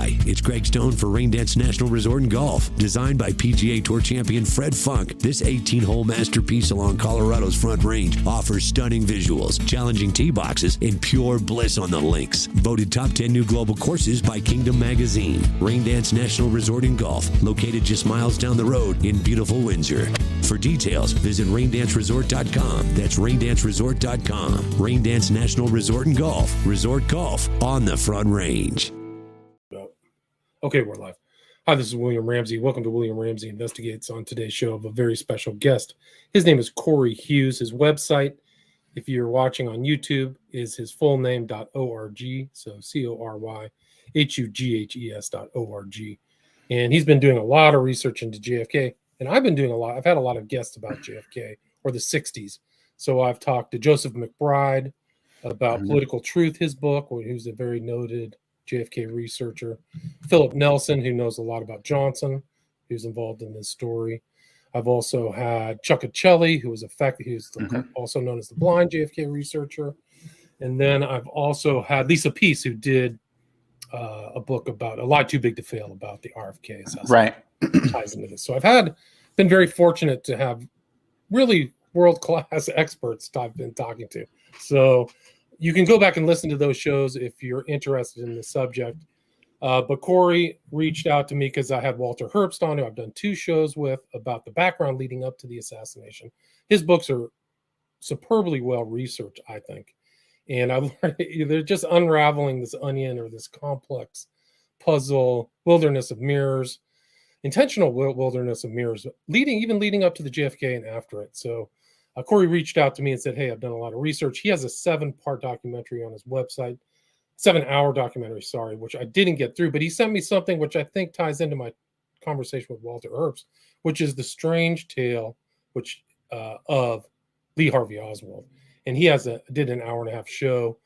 Hi, it's Greg Stone for Rain Dance National Resort and Golf. Designed by PGA Tour champion Fred Funk, this 18-hole masterpiece along Colorado's Front Range offers stunning visuals, challenging tee boxes, and pure bliss on the links. Voted top 10 new global courses by Kingdom Magazine. Rain Dance National Resort and Golf, located just miles down the road in beautiful Windsor. For details, visit raindanceresort.com. That's raindanceresort.com. Rain Dance National Resort and Golf. Resort Golf on the Front Range. Okay, we're live. Hi, this is William Ramsey. Welcome to William Ramsey Investigates. On today's show of a very special guest. His name is Cory Hughes. His website, if you're watching on YouTube, is his full name.org. So CoryHughes.org. And he's been doing a lot of research into JFK. And I've been doing I've had a lot of guests about JFK or the 60s. So I've talked to Joseph McBride about Political Truth, his book, who's a very noted JFK researcher. Philip Nelson, who knows a lot about Johnson, who's involved in this story. I've also had Chuck Accelli, who was also known as the blind JFK researcher. And then I've also had Lisa Peace, who did a book about A Lie Too Big to Fail about the RFK assassination. Right. Ties into this. So I've been very fortunate to have really world-class experts I've been talking to. So you can go back and listen to those shows if you're interested in the subject. But Cory reached out to me because I had Walter Herbst on, who I've done 2 shows with, about the background leading up to the assassination. His books are superbly well researched, I think. And I've learned they're just unraveling this onion or this complex puzzle, wilderness of mirrors, intentional wilderness of mirrors, leading up to the JFK and after it. So Cory reached out to me and said, hey, I've done a lot of research. He has a 7-part documentary on his website, 7-hour documentary, which I didn't get through, but he sent me something which I think ties into my conversation with Walter Herbst, which is the strange tale of Lee Harvey Oswald. And he did an 1.5-hour show.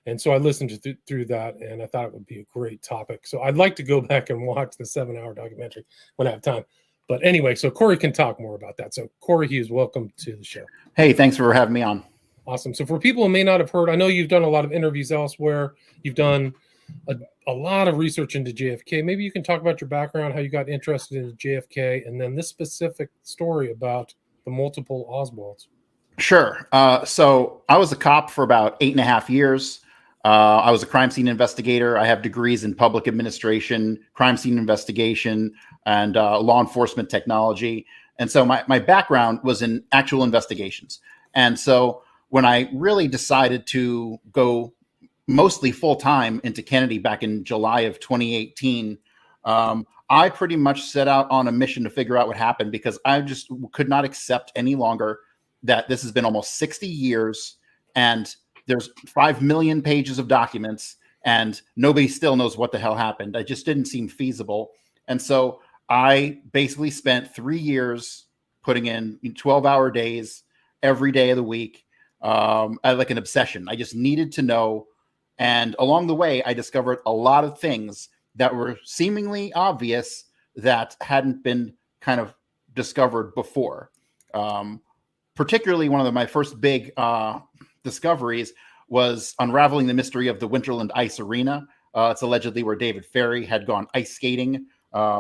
And so I listened through that, and I thought it would be a great topic. So I'd like to go back and watch the 7-hour documentary when I have time. But anyway, so Cory can talk more about that. So Cory Hughes, welcome to the show. Hey, thanks for having me on. Awesome. So for people who may not have heard, I know you've done a lot of interviews elsewhere. You've done a lot of research into JFK. Maybe you can talk about your background, how you got interested in JFK, and then this specific story about the multiple Oswalds. Sure. So I was a cop for about 8.5 years. I was a crime scene investigator. I have degrees in public administration, crime scene investigation, and law enforcement technology. And so my background was in actual investigations. And so when I really decided to go mostly full-time into Kennedy back in July of 2018, I pretty much set out on a mission to figure out what happened, because I just could not accept any longer that this has been almost 60 years and there's 5 million pages of documents and nobody still knows what the hell happened. It just didn't seem feasible. And so I basically spent 3 years putting in 12-hour days every day of the week, like an obsession. I just needed to know. And along the way, I discovered a lot of things that were seemingly obvious that hadn't been kind of discovered before. Particularly one of my first big discoveries was unraveling the mystery of the Winterland Ice Arena. It's allegedly where David Ferry had gone ice skating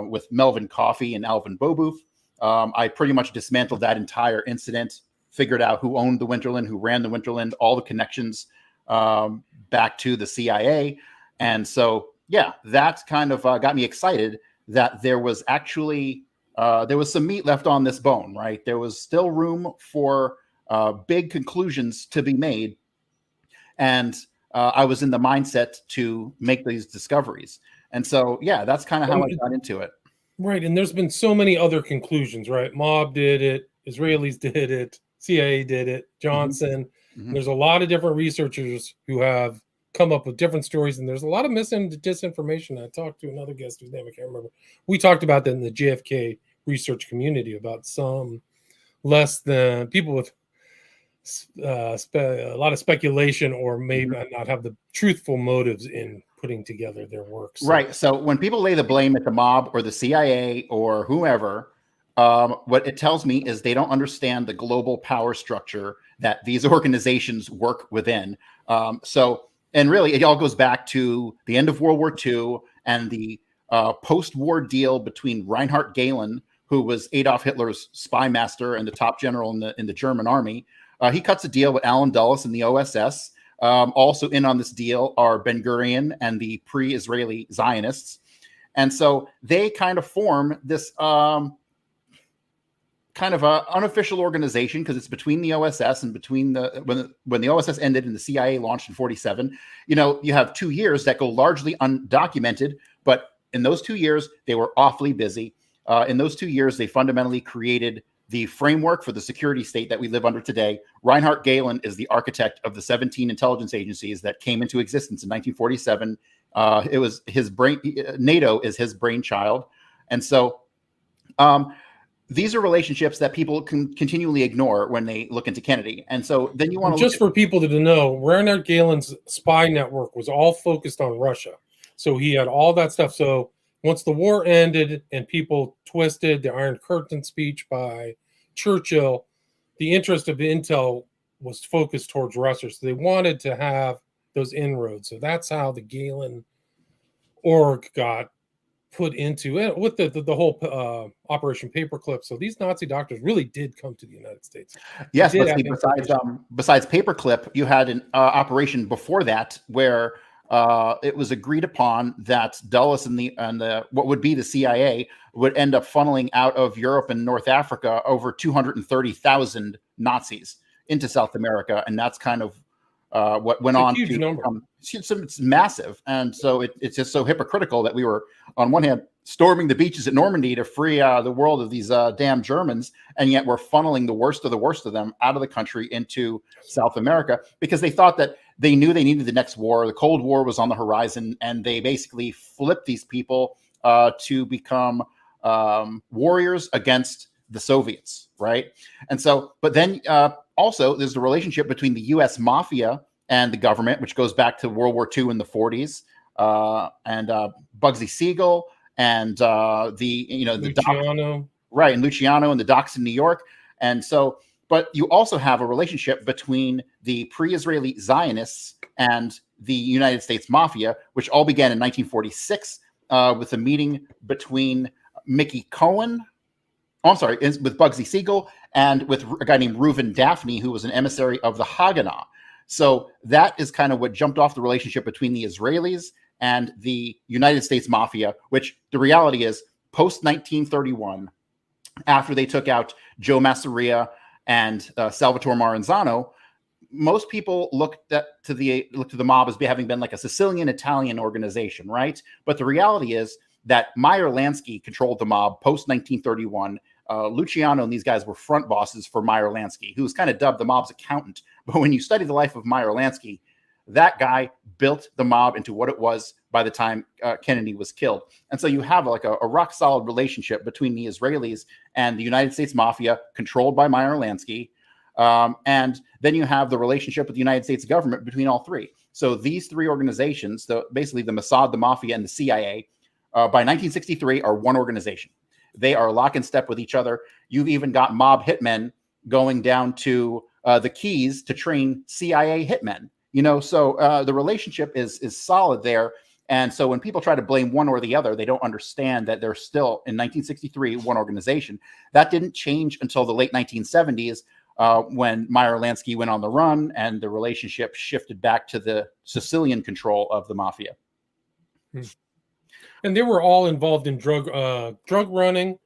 with Melvin Coffey and Alvin Bobuth. I pretty much dismantled that entire incident, figured out who owned the Winterland, who ran the Winterland, all the connections back to the CIA. And so, yeah, that kind of got me excited that there was actually there was some meat left on this bone, right? There was still room for big conclusions to be made. And I was in the mindset to make these discoveries. And so, yeah, that's kind of how I got into it. Right. And there's been so many other conclusions, right? Mob did it. Israelis did it. CIA did it. Johnson. Mm-hmm. There's a lot of different researchers who have come up with different stories. And there's a lot of disinformation. I talked to another guest whose name I can't remember. We talked about that in the JFK research community, about some less than people with a lot of speculation, or maybe not have the truthful motives in putting together their works. Right. So when people lay the blame at the mob or the CIA or whoever, what it tells me is they don't understand the global power structure that these organizations work within. And really, it all goes back to the end of World War II and the post-war deal between Reinhard Gehlen, who was Adolf Hitler's spy master and the top general in the German army. He cuts a deal with Allen Dulles and the OSS. Also in on this deal are Ben Gurion and the pre-Israeli Zionists. And so they kind of form this kind of a unofficial organization, because it's between the OSS and between when the OSS ended and the CIA launched in 1947. You have 2 years that go largely undocumented, but in those 2 years, they were awfully busy. In those 2 years, they fundamentally created the framework for the security state that we live under today. Reinhard Gehlen is the architect of the 17 intelligence agencies that came into existence in 1947. It was his brain. NATO is his brainchild. And so these are relationships that people can continually ignore when they look into Kennedy. And so then you want to just for people to know, Reinhard Gehlen's spy network was all focused on Russia. So he had all that stuff. So once the war ended and people twisted the Iron Curtain speech by Churchill, the interest of Intel was focused towards Russia. So they wanted to have those inroads. So that's how the Gehlen org got put into it with the whole Operation Paperclip. So these Nazi doctors really did come to the United States. Yes, but see, besides Paperclip, you had an operation before that where it was agreed upon that Dulles and the what would be the CIA would end up funneling out of Europe and North Africa over 230,000 Nazis into South America, and that's kind of what went on. Huge number. It's massive, and so it's just so hypocritical that we were, on one hand, storming the beaches at Normandy to free the world of these damn Germans, and yet we're funneling the worst of them out of the country into South America because they thought that they knew they needed the next war. The Cold War was on the horizon, and they basically flipped these people to become warriors against the Soviets, right? And so, but then also there's the relationship between the U.S. mafia and the government, which goes back to World War II in the 40s, and Bugsy Siegel and Luciano. And Luciano and the docks in New York. And so, but you also have a relationship between the pre-Israeli Zionists and the United States Mafia, which all began in 1946 with a meeting between Mickey Cohen, with Bugsy Siegel, and with a guy named Reuven Daphne, who was an emissary of the Haganah. So that is kind of what jumped off the relationship between the Israelis and the United States Mafia, which the reality is post-1931, after they took out Joe Masseria and Salvatore Maranzano, most people looked to the mob as having been like a Sicilian-Italian organization, right? But the reality is that Meyer Lansky controlled the mob post-1931. Luciano and these guys were front bosses for Meyer Lansky, who was kind of dubbed the mob's accountant. But when you study the life of Meyer Lansky, that guy built the mob into what it was by the time Kennedy was killed. And so you have like a rock solid relationship between the Israelis and the United States Mafia, controlled by Meyer Lansky. And then you have the relationship with the United States government between all three. So these three organizations, basically the Mossad, the Mafia, and the CIA, by 1963 are one organization. They are lock and step with each other. You've even got mob hitmen going down to the Keys to train CIA hitmen. So the relationship is solid there. And so when people try to blame one or the other, they don't understand that they're still, in 1963, one organization. That didn't change until the late 1970s when Meyer Lansky went on the run and the relationship shifted back to the Sicilian control of the Mafia. And they were all involved in drug running,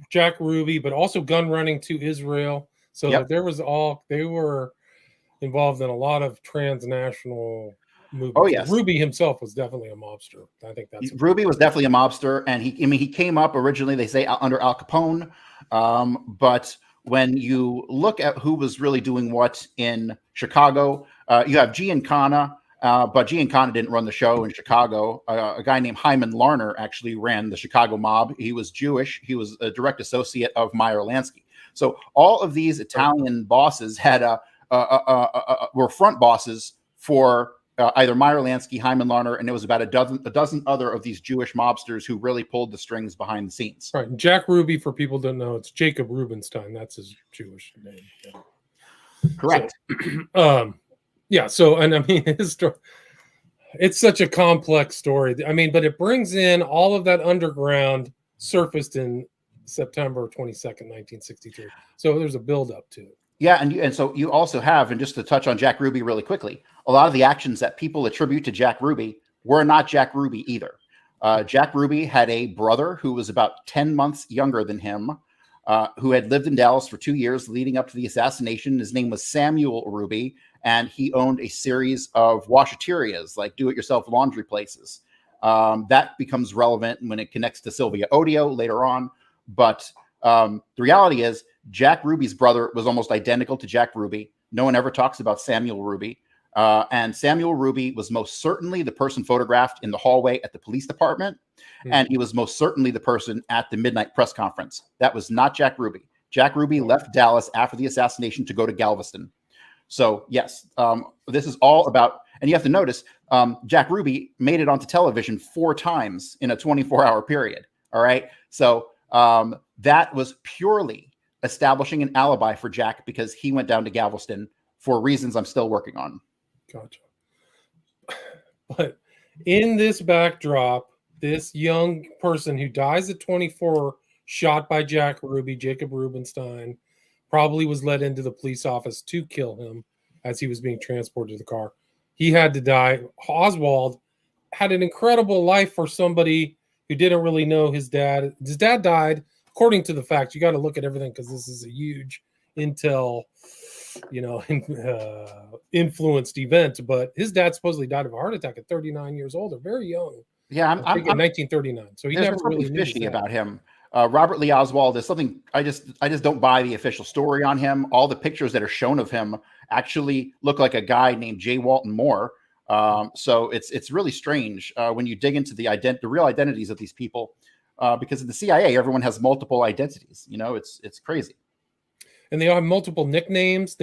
Jack Ruby, but also gun running to Israel. So they were involved in a lot of transnational movements. Oh, yes. Ruby himself was definitely a mobster. I think Ruby was definitely a mobster. And he came up originally, they say, under Al Capone. But when you look at who was really doing what in Chicago, you have Giancana. But Giancana didn't run the show in Chicago. A guy named Hyman Larner actually ran the Chicago mob. He was Jewish. He was a direct associate of Meyer Lansky. So all of these Italian bosses had were front bosses for either Meyer Lansky, Hyman Larner, and it was about a dozen other of these Jewish mobsters who really pulled the strings behind the scenes. Right. Jack Ruby, for people who don't know, it's Jacob Rubenstein. That's his Jewish name. Yeah. Correct. So, yeah. So, and I mean, It's such a complex story. I mean, but it brings in all of that underground surfaced in September 22nd, 1963. So there's a buildup to it. Yeah, and so you also have, and just to touch on Jack Ruby really quickly, a lot of the actions that people attribute to Jack Ruby were not Jack Ruby either. Jack Ruby had a brother who was about 10 months younger than him, who had lived in Dallas for 2 years leading up to the assassination. His name was Samuel Ruby, and he owned a series of washaterias, like do-it-yourself laundry places. That becomes relevant when it connects to Sylvia Odio later on. But the reality is, Jack Ruby's brother was almost identical to Jack Ruby. No one ever talks about Samuel Ruby. And Samuel Ruby was most certainly the person photographed in the hallway at the police department. Mm-hmm. And he was most certainly the person at the midnight press conference. That was not Jack Ruby. Jack Ruby left Dallas after the assassination to go to Galveston. So, yes, this is all about, and you have to notice, Jack Ruby made it onto television 4 times in a 24-hour period. All right. So that was purely establishing an alibi for Jack because he went down to Galveston for reasons I'm still working on. Gotcha. But in this backdrop, this young person who dies at 24, shot by Jack Ruby, Jacob Rubenstein, probably was led into the police office to kill him as he was being transported to the car. He had to die. Oswald had an incredible life for somebody who didn't really know his dad. His dad died. According to the facts, you got to look at everything because this is a huge intel, influenced event. But his dad supposedly died of a heart attack at 39 years old, or very young. Yeah, I'm in 1939. So he never really knew fishy about him. Robert Lee Oswald is something I just don't buy the official story on him. All the pictures that are shown of him actually look like a guy named J. Walton Moore. So it's really strange when you dig into the real identities of these people. Because in the CIA, everyone has multiple identities. It's crazy. And they all have multiple nicknames.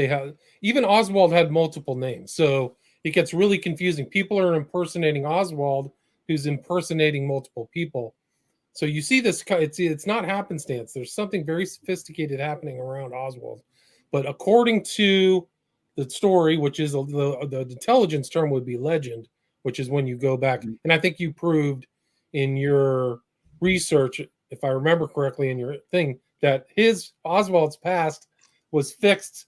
Even Oswald had multiple names. So it gets really confusing. People are impersonating Oswald, who's impersonating multiple people. So you see this, it's not happenstance. There's something very sophisticated happening around Oswald. But according to the story, which is the intelligence term would be legend, which is when you go back. And I think you proved in your research, if I remember correctly in your thing, that Oswald's past was fixed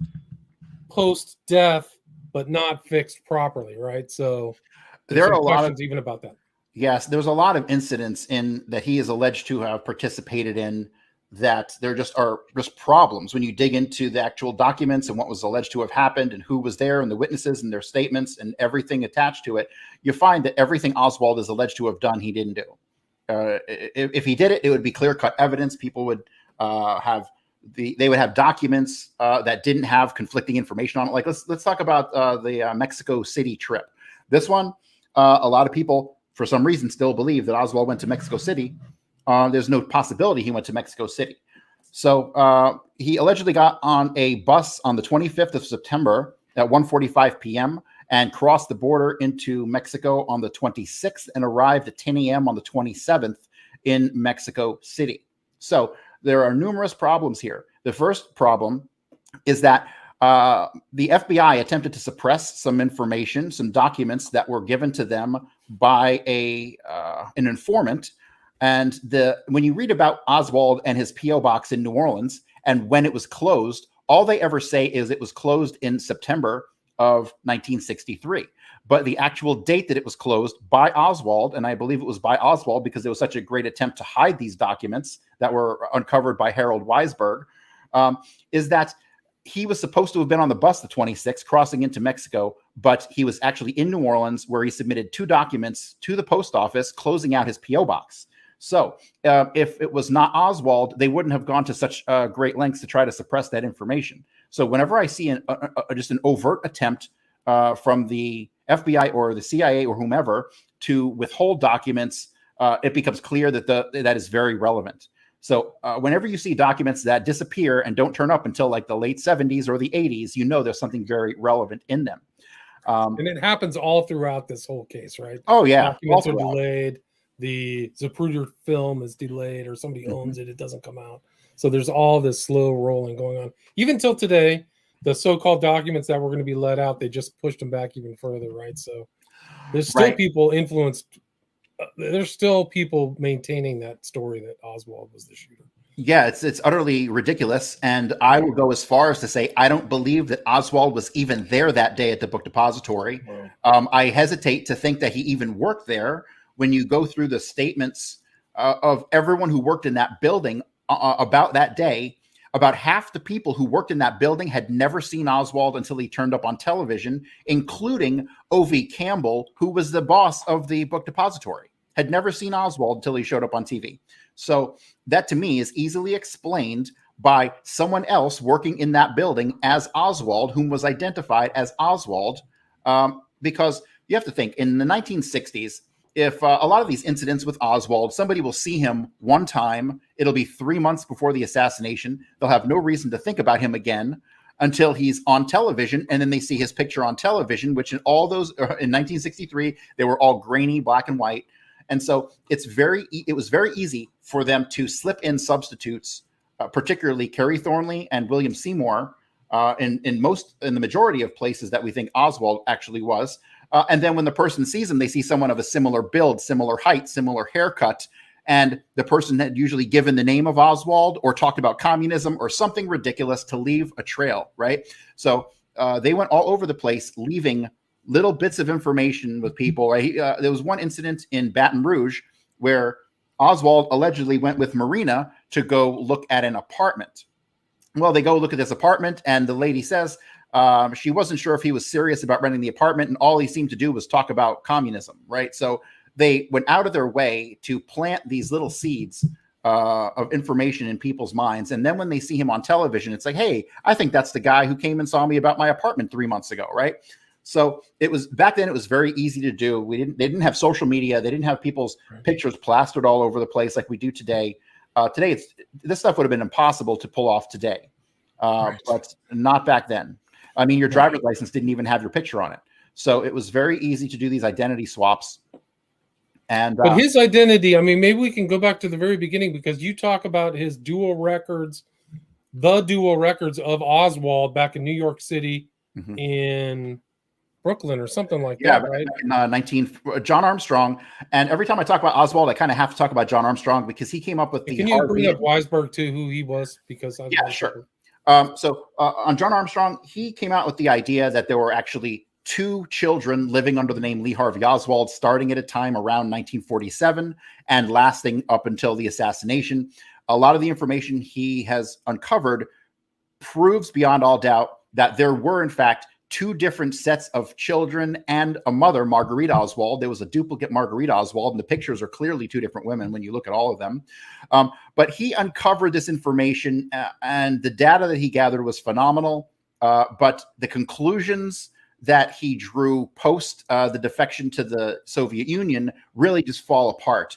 post-death, but not fixed properly, right? So there are a lot of even about that. Yes, there's a lot of incidents in that he is alleged to have participated in that there just are problems when you dig into the actual documents and what was alleged to have happened and who was there and the witnesses and their statements and everything attached to it. You find that everything Oswald is alleged to have done, he didn't do. If he did it, it would be clear-cut evidence. People would they would have documents that didn't have conflicting information on it. Like let's talk about the Mexico City trip. This one, a lot of people, for some reason, still believe that Oswald went to Mexico City. There's no possibility he went to Mexico City. So he allegedly got on a bus on the 25th of September at 1:45 p.m. and crossed the border into Mexico on the 26th and arrived at 10 a.m. on the 27th in Mexico City. So there are numerous problems here. The first problem is that the FBI attempted to suppress some information, some documents that were given to them by an informant. And when you read about Oswald and his P.O. box in New Orleans and when it was closed, all they ever say is it was closed in September of 1963. But the actual date that it was closed by Oswald, and I believe it was by Oswald because there was such a great attempt to hide these documents that were uncovered by Harold Weisberg, is that he was supposed to have been on the bus the 26th crossing into Mexico, but he was actually in New Orleans where he submitted 2 documents to the post office closing out his P.O. box. So if it was not Oswald, they wouldn't have gone to such great lengths to try to suppress that information. So whenever I see just an overt attempt from the FBI or the CIA or whomever to withhold documents, it becomes clear that that is very relevant. So whenever you see documents that disappear and don't turn up until like the late 70s or the 80s, you know there's something very relevant in them. And it happens all throughout this whole case, right? Oh, yeah. Documents are delayed. The Zapruder film is delayed or somebody owns it. It doesn't come out. So there's all this slow rolling going on. Even till today, the so-called documents that were going to be let out, they just pushed them back even further, right? So There's still Right. people influenced. There's still people maintaining that story that Oswald was the shooter. Yeah, it's utterly ridiculous. And I will go as far as to say I don't believe that Oswald was even there that day at the book depository. Wow. I hesitate to think that he even worked there. When you go through the statements of everyone who worked in that building about that day, about half the people who worked in that building had never seen Oswald until he turned up on television, including O.V. Campbell, who was the boss of the book depository, had never seen Oswald until he showed up on TV. So that to me is easily explained by someone else working in that building as Oswald, whom was identified as Oswald, because you have to think in the 1960s, if a lot of these incidents with Oswald, somebody will see him one time, it'll be 3 months before the assassination. They'll have no reason to think about him again until he's on television. And then they see his picture on television, which in all those in 1963, they were all grainy, black and white. And so it was very easy for them to slip in substitutes, particularly Kerry Thornley and William Seymour, in the majority of places that we think Oswald actually was. And then when the person sees him, they see someone of a similar build, similar height, similar haircut. And the person had usually given the name of Oswald or talked about communism or something ridiculous to leave a trail, right? So they went all over the place, leaving little bits of information with people. Right? There was one incident in Baton Rouge where Oswald allegedly went with Marina to go look at an apartment. Well, they go look at this apartment, and the lady says she wasn't sure if he was serious about renting the apartment, and all he seemed to do was talk about communism, right? So they went out of their way to plant these little seeds of information in people's minds. And then when they see him on television, it's like, hey, I think that's the guy who came and saw me about my apartment 3 months ago, right? So it was back then. It was very easy to do. They didn't have social media. They didn't have people's pictures plastered all over the place like we do today. Today, this stuff would have been impossible to pull off today, but not back then. I mean, your driver's license didn't even have your picture on it, so it was very easy to do these identity swaps. And but his identity, I mean, maybe we can go back to the very beginning, because you talk about his dual records of Oswald back in New York City, in Brooklyn or something like that, right? John Armstrong. And every time I talk about Oswald, I kind of have to talk about John Armstrong because he came up with the. Can you bring up Weisberg too, who he was? Because sure. So on John Armstrong, he came out with the idea that there were actually 2 children living under the name Lee Harvey Oswald, starting at a time around 1947 and lasting up until the assassination. A lot of the information he has uncovered proves beyond all doubt that there were, in fact, 2 different sets of children and a mother, Marguerite Oswald. There was a duplicate Marguerite Oswald, and the pictures are clearly 2 different women when you look at all of them. But he uncovered this information, and the data that he gathered was phenomenal. But the conclusions that he drew post the defection to the Soviet Union really just fall apart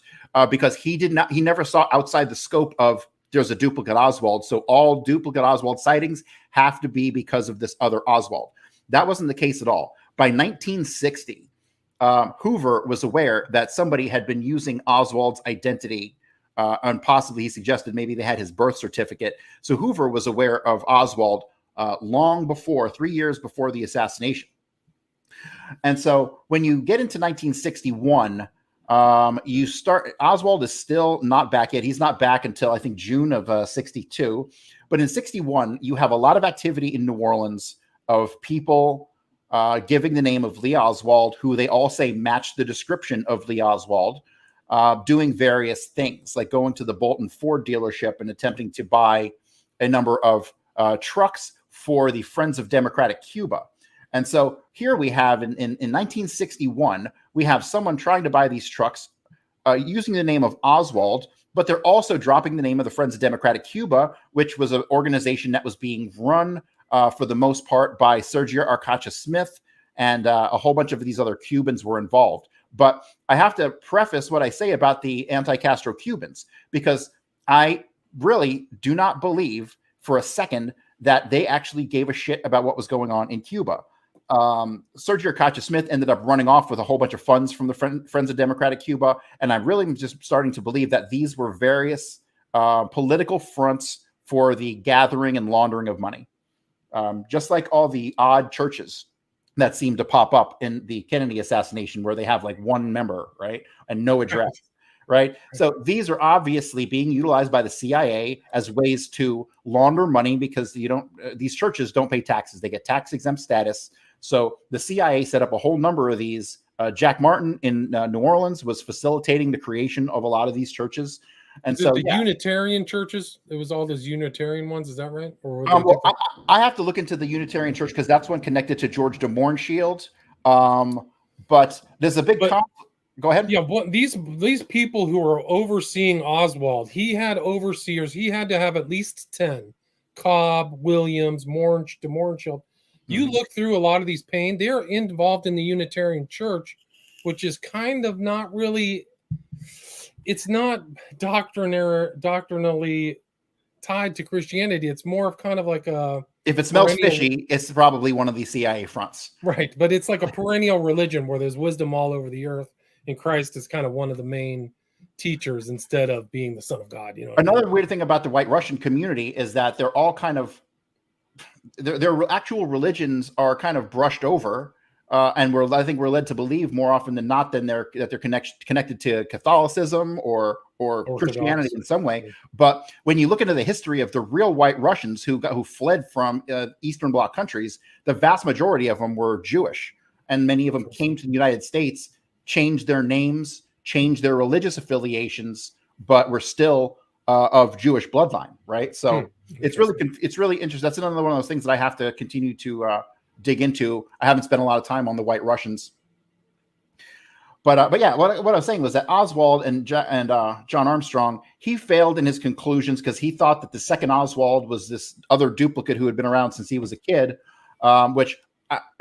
because he never saw outside the scope of there's a duplicate Oswald. So all duplicate Oswald sightings have to be because of this other Oswald. That wasn't the case at all. By 1960, Hoover was aware that somebody had been using Oswald's identity, and possibly he suggested maybe they had his birth certificate. So Hoover was aware of Oswald long before, 3 years before the assassination. And so when you get into 1961, Oswald is still not back yet. He's not back until I think June of 62. But in 61, you have a lot of activity in New Orleans of people giving the name of Lee Oswald, who they all say matched the description of Lee Oswald, doing various things, like going to the Bolton Ford dealership and attempting to buy a number of trucks for the Friends of Democratic Cuba. And so here we have in 1961, we have someone trying to buy these trucks using the name of Oswald, but they're also dropping the name of the Friends of Democratic Cuba, which was an organization that was being run for the most part by Sergio Arcacha Smith, and a whole bunch of these other Cubans were involved. But I have to preface what I say about the anti-Castro Cubans, because I really do not believe for a second that they actually gave a shit about what was going on in Cuba. Sergio Arcacha Smith ended up running off with a whole bunch of funds from the Friends of Democratic Cuba, and I'm really just starting to believe that these were various political fronts for the gathering and laundering of money. Just like all the odd churches that seem to pop up in the Kennedy assassination, where they have like one member, right, and no address, right? So these are obviously being utilized by the CIA as ways to launder money, because these churches don't pay taxes; they get tax exempt status. So the CIA set up a whole number of these. Jack Martin in New Orleans was facilitating the creation of a lot of these churches. And Is it the Unitarian churches? It was all those Unitarian ones. Is that right? Or were they different? I have to look into the Unitarian Church, because that's one connected to George de Mohrenschildt. But there's a big go ahead. Yeah, these people who are overseeing Oswald, he had overseers. He had to have at least 10. Cobb, Williams, de Mohrenschildt. You look through a lot of these they're involved in the Unitarian Church, which is kind of not really, it's not doctrinally tied to Christianity. It's more of kind of like a... If it smells fishy, it's probably one of the CIA fronts. Right, but it's like a perennial religion where there's wisdom all over the earth, and Christ is kind of one of the main teachers instead of being the Son of God. Another weird thing about the White Russian community is that they're all kind of... Their actual religions are kind of brushed over, and I think we're led to believe more often than not that they're connected to Catholicism or Christianity in some way. But when you look into the history of the real White Russians who fled from Eastern Bloc countries, the vast majority of them were Jewish, and many of them came to the United States, changed their names, changed their religious affiliations, but were still of Jewish bloodline, right? So it's really interesting. That's another one of those things that I have to continue to dig into. I haven't spent a lot of time on the White Russians, but yeah, what I was saying was that Oswald and John Armstrong, he failed in his conclusions because he thought that the second Oswald was this other duplicate who had been around since he was a kid, which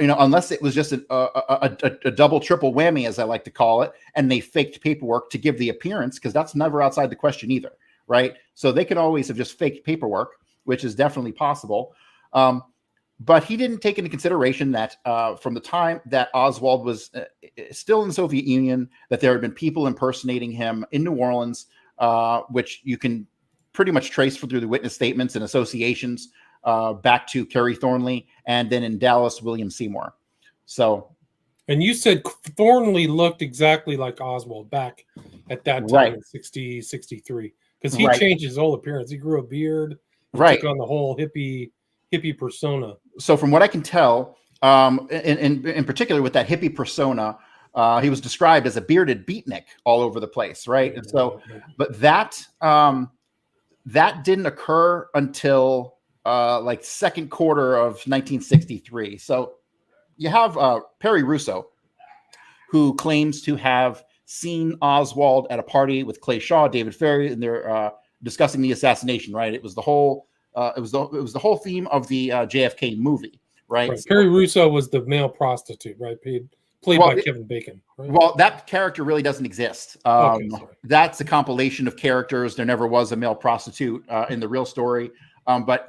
unless it was just a double, triple whammy, as I like to call it, and they faked paperwork to give the appearance, because that's never outside the question either. Right. So they could always have just faked paperwork, which is definitely possible. But he didn't take into consideration that from the time that Oswald was still in the Soviet Union, that there had been people impersonating him in New Orleans, which you can pretty much trace through the witness statements and associations back to Kerry Thornley, and then in Dallas, William Seymour. So. And you said Thornley looked exactly like Oswald back at that time in 63. Because he changed his whole appearance. He grew a beard. Took on the whole hippie persona. So from what I can tell, in particular with that hippie persona, he was described as a bearded beatnik all over the place, right? And so, but that didn't occur until like second quarter of 1963. So you have Perry Russo, who claims to have seen Oswald at a party with Clay Shaw, David Ferry, and they're discussing the assassination. Right, it was the whole theme of the JFK movie. Right, Perry Russo was the male prostitute, right? Played by Kevin Bacon. Right? Well, that character really doesn't exist. That's a compilation of characters. There never was a male prostitute in the real story. But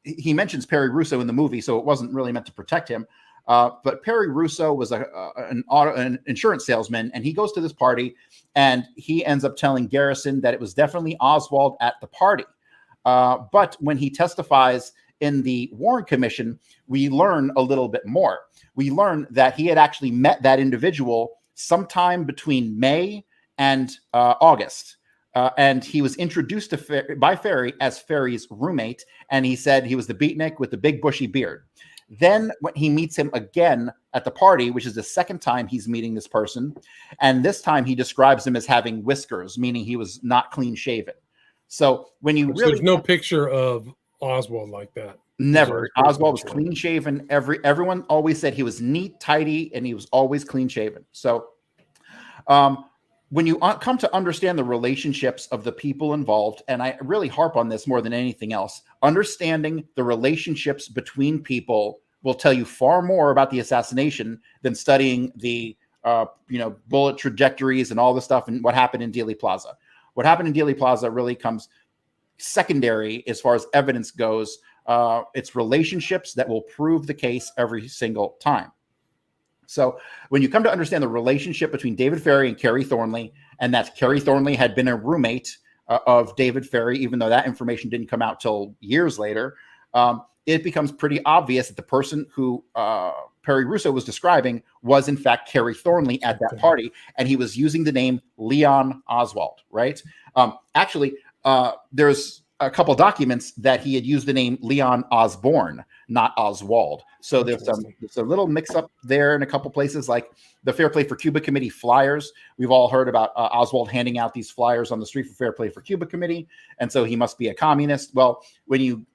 he mentions Perry Russo in the movie, so it wasn't really meant to protect him. But Perry Russo was an insurance salesman, and he goes to this party, and he ends up telling Garrison that it was definitely Oswald at the party. But when he testifies in the Warren Commission, we learn a little bit more. We learn that he had actually met that individual sometime between May and August. And he was introduced to by Ferry as Ferry's roommate, and he said he was the beatnik with the big bushy beard. Then when he meets him again at the party, which is the second time he's meeting this person, and this time he describes him as having whiskers, meaning he was not clean shaven. So when you there's no picture of Oswald like that. Never. Oswald was clean shaven. Everyone always said he was neat, tidy, and he was always clean shaven. So when you come to understand the relationships of the people involved, and I really harp on this more than anything else, understanding the relationships between people will tell you far more about the assassination than studying the bullet trajectories and all the stuff and what happened in Dealey Plaza. What happened in Dealey Plaza really comes secondary as far as evidence goes. It's relationships that will prove the case every single time. So when you come to understand the relationship between David Ferry and Kerry Thornley, and that Kerry Thornley had been a roommate of David Ferry, even though that information didn't come out till years later, it becomes pretty obvious that the person who Perry Russo was describing was in fact Kerry Thornley at that party, and he was using the name Leon Oswald, right? Actually, there's a couple documents that he had used the name Leon Osborne, not Oswald. So there's a little mix up there in a couple places, like the Fair Play for Cuba Committee flyers. We've all heard about Oswald handing out these flyers on the street for Fair Play for Cuba Committee, and so he must be a communist. Well, when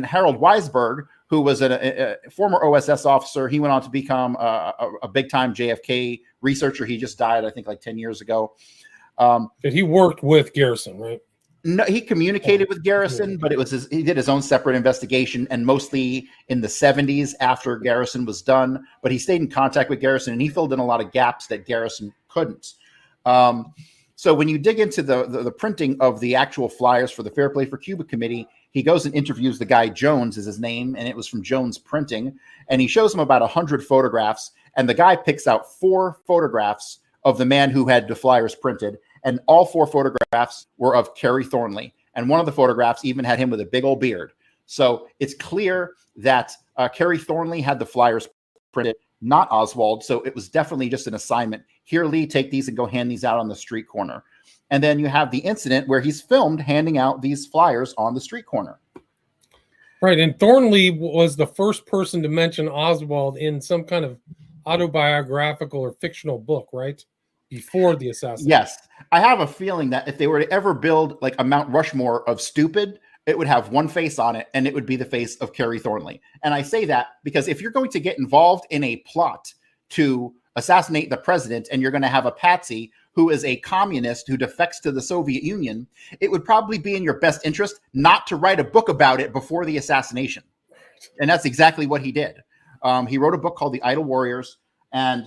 Harold Weisberg, who was a former OSS officer, he went on to become a big-time JFK researcher. He just died, I think, like 10 years ago. He worked with Garrison, right? No, he communicated with Garrison, but he did his own separate investigation, and mostly in the 70s after Garrison was done. But he stayed in contact with Garrison, and he filled in a lot of gaps that Garrison couldn't. So when you dig into the printing of the actual flyers for the Fair Play for Cuba Committee, he goes and interviews the guy, Jones is his name, and it was from Jones Printing. And he shows him about 100 photographs, and the guy picks out 4 photographs of the man who had the flyers printed. And all 4 photographs were of Kerry Thornley. And one of the photographs even had him with a big old beard. So it's clear that Kerry Thornley had the flyers printed, not Oswald. So it was definitely just an assignment. Here, Lee, take these and go hand these out on the street corner. And then you have the incident where he's filmed handing out these flyers on the street corner. Right. And Thornley was the first person to mention Oswald in some kind of autobiographical or fictional book, right? Before the assassination. Yes. I have a feeling that if they were to ever build like a Mount Rushmore of stupid, it would have one face on it, and it would be the face of Kerry Thornley. And I say that because if you're going to get involved in a plot to assassinate the president, and you're going to have a patsy who is a communist who defects to the Soviet Union, it would probably be in your best interest not to write a book about it before the assassination. And that's exactly what he did. He wrote a book called The Idle Warriors, and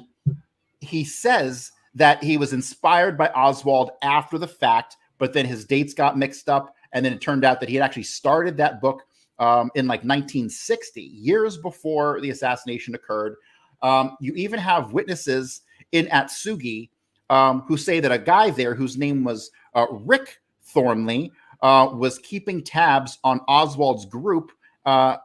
he says that he was inspired by Oswald after the fact, but then his dates got mixed up. And then it turned out that he had actually started that book in like 1960, years before the assassination occurred. You even have witnesses in Atsugi who say that a guy there whose name was Rick Thornley was keeping tabs on Oswald's group,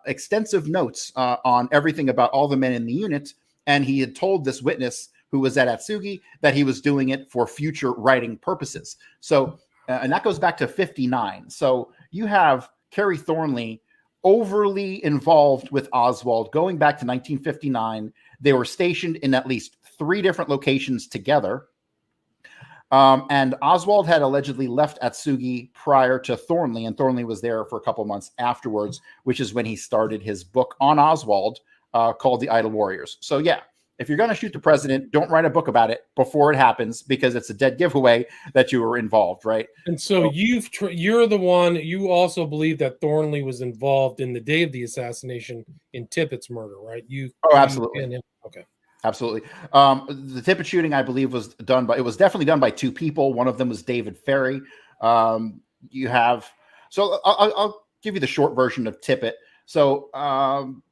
extensive notes on everything about all the men in the unit. And he had told this witness who was at Atsugi that he was doing it for future writing purposes. So, and that goes back to 59. So you have Kerry Thornley overly involved with Oswald going back to 1959. They were stationed in at least 3 different locations together. And Oswald had allegedly left Atsugi prior to Thornley, and Thornley was there for a couple months afterwards, which is when he started his book on Oswald called The Idle Warriors. So yeah, if you're going to shoot the president, don't write a book about it before it happens, because it's a dead giveaway that you were involved, right? And so you're the one, you also believe that Thornley was involved in the day of the assassination in Tippett's murder, right? Absolutely. Okay. Absolutely. The Tippett shooting, I believe, was definitely done by 2 people. One of them was David Ferry. I'll give you the short version of Tippett. So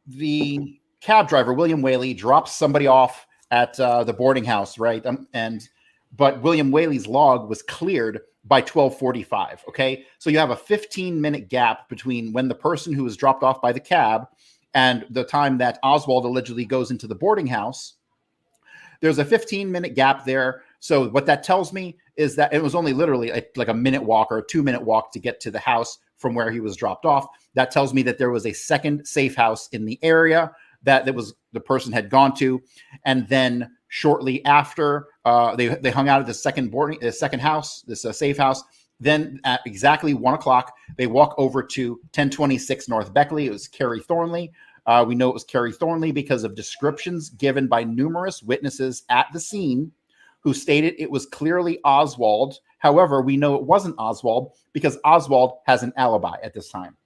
the cab driver, William Whaley, drops somebody off at the boarding house, right? But William Whaley's log was cleared by 12:45. Okay, so you have a 15-minute gap between when the person who was dropped off by the cab and the time that Oswald allegedly goes into the boarding house. There's a 15-minute gap there. So what that tells me is that it was only literally like a minute walk or a 2-minute walk to get to the house from where he was dropped off. That tells me that there was a second safe house in the area that was the person had gone to. And then shortly after, they hung out at the second house, this safe house. Then at exactly 1 o'clock, they walk over to 1026 North Beckley. It was Kerry Thornley. We know it was Kerry Thornley because of descriptions given by numerous witnesses at the scene who stated it was clearly Oswald. However, we know it wasn't Oswald because Oswald has an alibi at this time.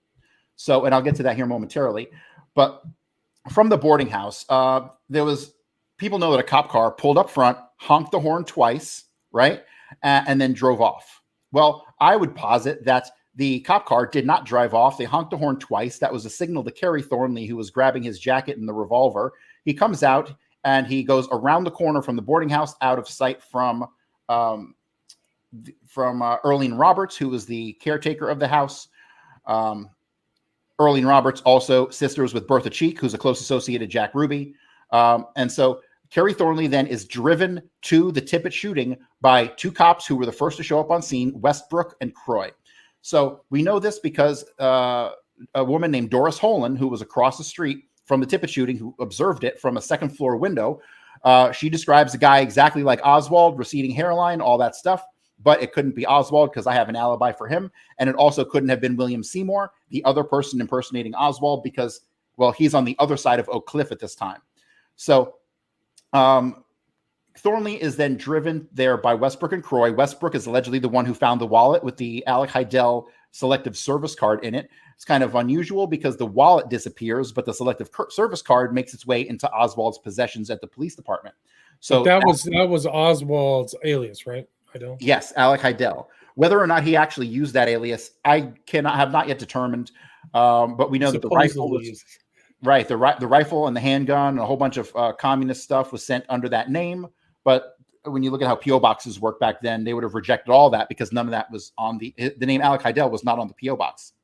So, and I'll get to that here momentarily. But from the boarding house, people know that a cop car pulled up front, honked the horn twice, right? And then drove off. Well, I would posit that the cop car did not drive off. They honked the horn twice. That was a signal to Kerry Thornley, who was grabbing his jacket and the revolver. He comes out and he goes around the corner from the boarding house, out of sight from Earlene Roberts, who was the caretaker of the house. Earlene Roberts also sisters with Bertha Cheek, who's a close associate of Jack Ruby. And so Kerry Thornley then is driven to the Tippit shooting by two cops who were the first to show up on scene, Westbrook and Croy. So we know this because a woman named Doris Holan, who was across the street from the Tippit shooting, who observed it from a second floor window, she describes the guy exactly like Oswald, receding hairline, all that stuff. But it couldn't be Oswald because I have an alibi for him. And it also couldn't have been William Seymour, the other person impersonating Oswald, because, well, he's on the other side of Oak Cliff at this time. So Thornley is then driven there by Westbrook and Croy. Westbrook is allegedly the one who found the wallet with the Alec Heidel selective service card in it. It's kind of unusual because the wallet disappears, but the selective service card makes its way into Oswald's possessions at the police department. So that was Oswald's alias, right? Heidel? Yes, Alec Heidel. Whether or not he actually used that alias, I have not yet determined. But we know that the rifle was right. The rifle and the handgun and a whole bunch of communist stuff was sent under that name. But when you look at how PO boxes worked back then, they would have rejected all that because none of that was on the name Alec Heidel was not on the PO box.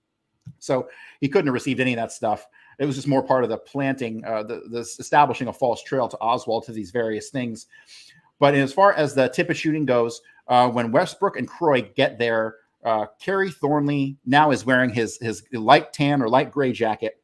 So he couldn't have received any of that stuff. It was just more part of the planting, the establishing a false trail to Oswald to these various things. But as far as the Tippit shooting goes, when Westbrook and Croy get there, Kerry Thornley now is wearing his light tan or light gray jacket.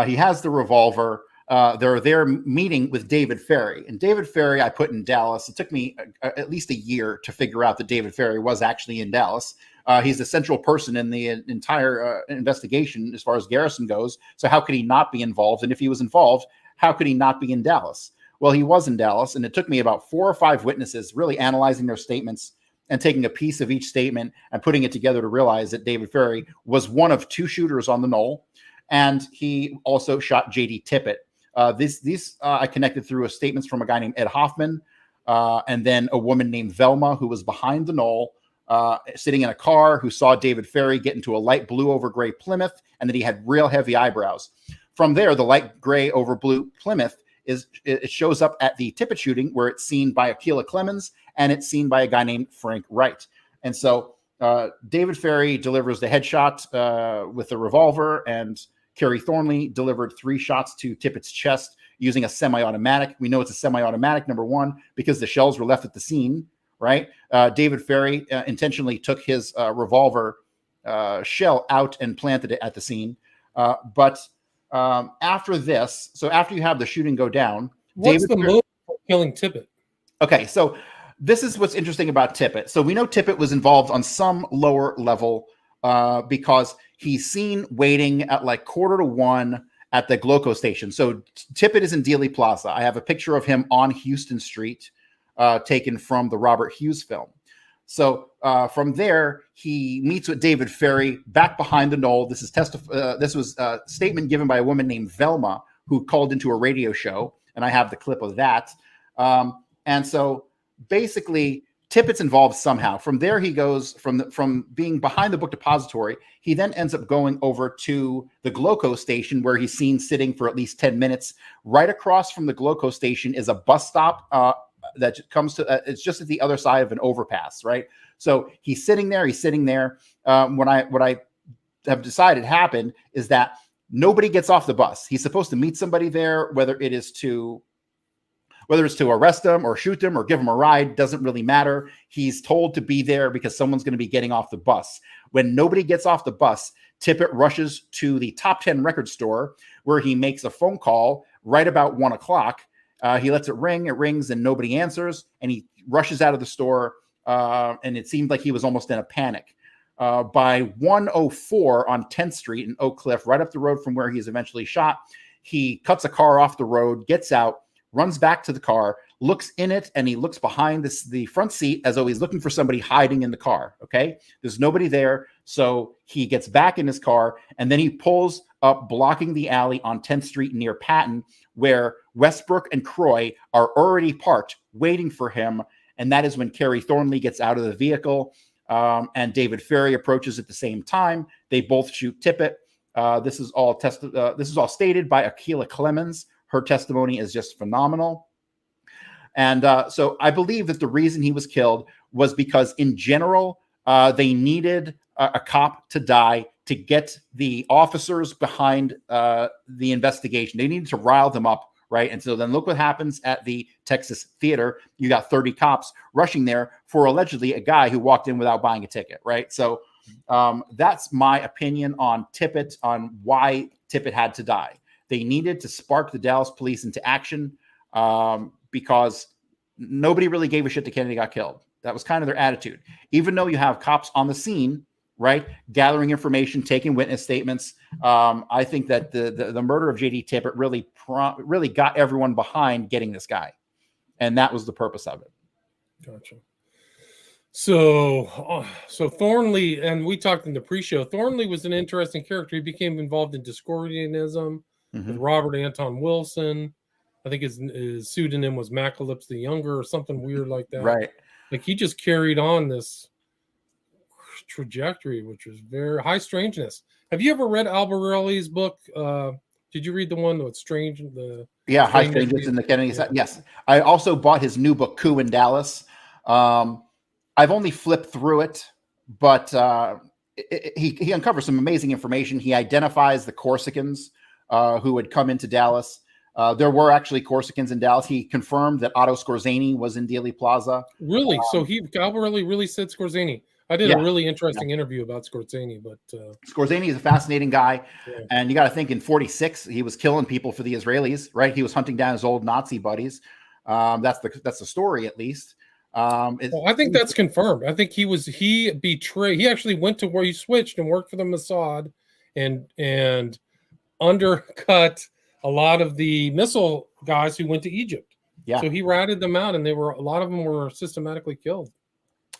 He has the revolver. They're there meeting with David Ferry. And David Ferry I put in Dallas. It took me at least a year to figure out that David Ferry was actually in Dallas. He's the central person in the entire investigation as far as Garrison goes. So how could he not be involved? And if he was involved, how could he not be in Dallas? Well, he was in Dallas, and it took me about 4 or 5 witnesses really analyzing their statements and taking a piece of each statement and putting it together to realize that David Ferry was one of 2 shooters on the knoll, and he also shot J.D. Tippit. These I connected through statements from a guy named Ed Hoffman, and then a woman named Velma who was behind the knoll, sitting in a car, who saw David Ferry get into a light blue over gray Plymouth, and that he had real heavy eyebrows. From there, the light gray over blue Plymouth it shows up at the Tippit shooting, where it's seen by Akilah Clemens and it's seen by a guy named Frank Wright. And so David Ferry delivers the headshot with the revolver, and Kerry Thornley delivered 3 shots to Tippit's chest using a semi-automatic. We know it's a semi-automatic, number one, because the shells were left at the scene, right? David Ferry intentionally took his revolver shell out and planted it at the scene. But after this, so after you have the shooting go down, what's the motive for killing Tippit? Okay, so this is what's interesting about Tippit. So we know Tippit was involved on some lower level because he's seen waiting at like 1:45 at the Gloco station. So Tippit is in Dealey Plaza. I have a picture of him on Houston Street, taken from the Robert Hughes film. So from there, he meets with David Ferry back behind the knoll. This was a statement given by a woman named Velma, who called into a radio show, and I have the clip of that. And so basically, Tippit's involved somehow. From there, he goes from being behind the book depository. He then ends up going over to the Gloco station, where he's seen sitting for at least 10 minutes. Right across from the Gloco station is a bus stop that comes to it's just at the other side of an overpass, right? So he's sitting there. What I have decided happened is that nobody gets off the bus. He's supposed to meet somebody there, whether it's to arrest him or shoot him or give him a ride, doesn't really matter. He's told to be there because someone's going to be getting off the bus. When nobody gets off the bus, Tippit rushes to the Top 10 record store, where he makes a phone call right about 1:00. He lets it ring, it rings, and nobody answers. And he rushes out of the store, and it seemed like he was almost in a panic. By 1:04 on 10th Street in Oak Cliff, right up the road from where he is eventually shot, he cuts a car off the road, gets out, runs back to the car, looks in it, and he looks behind the front seat as though he's looking for somebody hiding in the car, okay? There's nobody there, so he gets back in his car, and then he pulls up, blocking the alley on 10th Street near Patton, where Westbrook and Croy are already parked, waiting for him, and that is when Kerry Thornley gets out of the vehicle, and David Ferry approaches at the same time. They both shoot Tippit. This is all stated by Akilah Clemens. Her testimony is just phenomenal. And so I believe that the reason he was killed was because, in general, they needed a cop to die to get the officers behind the investigation. They needed to rile them up right? And so then look what happens at the Texas Theater. You got 30 cops rushing there for allegedly a guy who walked in without buying a ticket, right? So that's my opinion on Tippit, on why Tippit had to die. They needed to spark the Dallas police into action because nobody really gave a shit that Kennedy got killed. That was kind of their attitude. Even though you have cops on the scene, right, gathering information, taking witness statements, I think that the murder of J.D. Tippit really got everyone behind getting this guy, and that was the purpose of it. Gotcha. So Thornley, and we talked in the pre-show, Thornley was an interesting character. He became involved in Discordianism with Robert Anton Wilson. I think his pseudonym was Macalypse the Younger or something weird like that. Right. Like he just carried on this trajectory, which was very high strangeness. Have you ever read Albarelli's book? Did you read the one that's strange? High Strangeness in the Kennedy. Yeah. Yes. I also bought his new book, Coup in Dallas. I've only flipped through it, but he uncovers some amazing information. He identifies the Corsicans who had come into Dallas. There were actually Corsicans in Dallas. He confirmed that Otto Skorzeny was in Dealey Plaza. Really? So Albarelli really said Skorzeny. I did a really interesting interview about Skorzeny, but Skorzeny is a fascinating guy, and you got to think in '46 he was killing people for the Israelis, right? He was hunting down his old Nazi buddies. That's the story, at least. I think that's confirmed. I think he betrayed. He actually went to where he switched and worked for the Mossad, and undercut a lot of the missile guys who went to Egypt. Yeah. So he ratted them out, and a lot of them were systematically killed.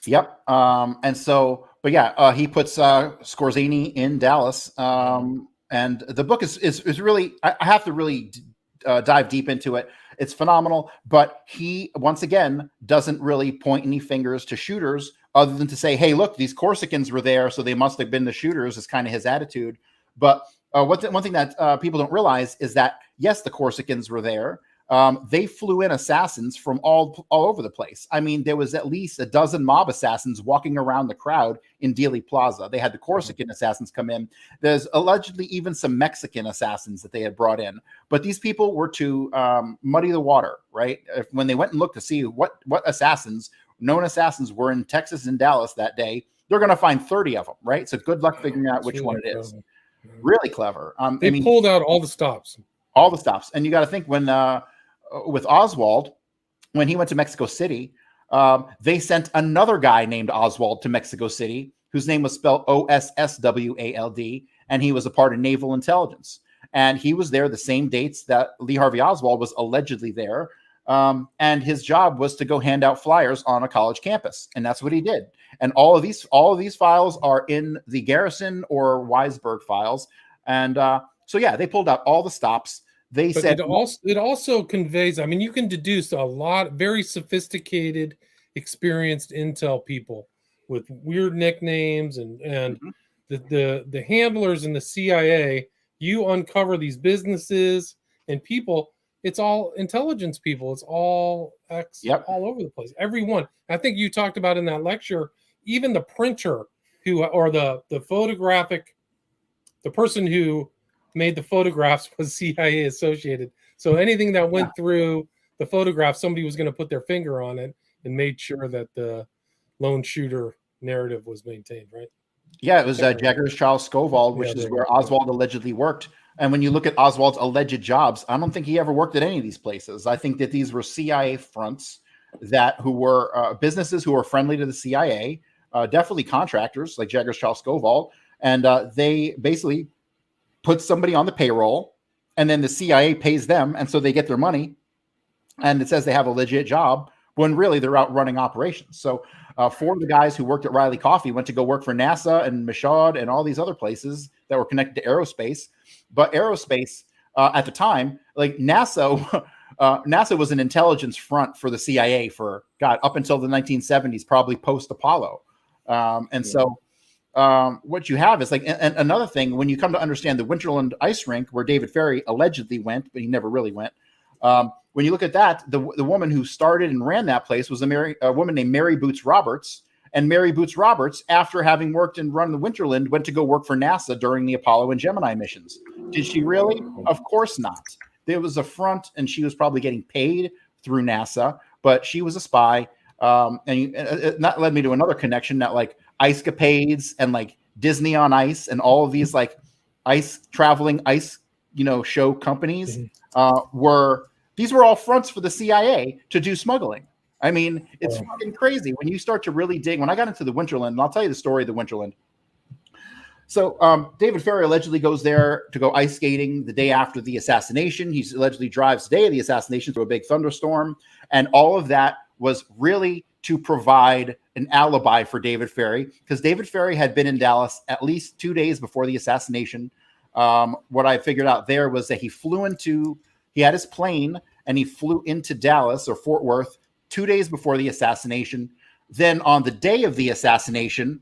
Yep. And so, but yeah, he puts Skorzeny in Dallas. And the book is really, I have to really dive deep into it. It's phenomenal, but he, once again, doesn't really point any fingers to shooters other than to say, hey, look, these Corsicans were there, so they must have been the shooters, is kind of his attitude. But one thing that people don't realize is that, yes, the Corsicans were there. They flew in assassins from all over the place. I mean, there was at least a dozen mob assassins walking around the crowd in Dealey Plaza. They had the Corsican assassins come in. There's allegedly even some Mexican assassins that they had brought in. But these people were to muddy the water, right? When they went and looked to see what known assassins were in Texas and Dallas that day, they're going to find 30 of them, right? So good luck figuring out which one it is. Really clever. They pulled out all the stops. All the stops. And you got to think when... with Oswald, when he went to Mexico City, they sent another guy named Oswald to Mexico City, whose name was spelled Osswald, and he was a part of naval intelligence. And he was there the same dates that Lee Harvey Oswald was allegedly there. And his job was to go hand out flyers on a college campus. And that's what he did. And all of these files are in the Garrison or Weisberg files. And so, yeah, they pulled out all the stops. They said it also conveys, I mean, you can deduce a lot, very sophisticated, experienced intel people with weird nicknames and the handlers in the CIA. You uncover these businesses and people. It's all intelligence people. It's all all over the place. Everyone. I think you talked about in that lecture, even the printer or the photographic, the person who made the photographs was CIA associated. So anything that went through the photograph, somebody was going to put their finger on it and made sure that the lone shooter narrative was maintained, right? Yeah, it was Jaggers Charles Scoval, which is where Oswald allegedly worked. And when you look at Oswald's alleged jobs, I don't think he ever worked at any of these places. I think that these were CIA fronts who were businesses who were friendly to the CIA, definitely contractors like Jaggers Charles Scoval. And they basically put somebody on the payroll, and then the CIA pays them, and so they get their money, and it says they have a legit job when really they're out running operations. So 4 of the guys who worked at Riley Coffee went to go work for NASA and Michaud and all these other places that were connected to aerospace. But aerospace at the time, like NASA was an intelligence front for the CIA for up until the 1970s, probably post Apollo. So what you have is like, and another thing, when you come to understand the Winterland ice rink where David Ferry allegedly went, but he never really went. When you look at that, the woman who started and ran that place was a woman named Mary Boots Roberts. And Mary Boots Roberts, after having worked and run the Winterland, went to go work for NASA during the Apollo and Gemini missions. Did she really? Of course not. there was a front, and she was probably getting paid through NASA, but she was a spy. And that led me to another connection that like ice capades and like Disney on Ice and all of these like traveling ice, show companies these were all fronts for the CIA to do smuggling. I mean, it's fucking crazy when you start to really dig. When I got into the Winterland, and I'll tell you the story of the Winterland. So David Ferrie allegedly goes there to go ice skating the day after the assassination. He allegedly drives the day of the assassination through a big thunderstorm. And all of that was really to provide an alibi for David Ferrie, because David Ferrie had been in Dallas at least 2 days before the assassination. What I figured out there was that he had his plane and he flew into Dallas or Fort Worth 2 days before the assassination. Then on the day of the assassination,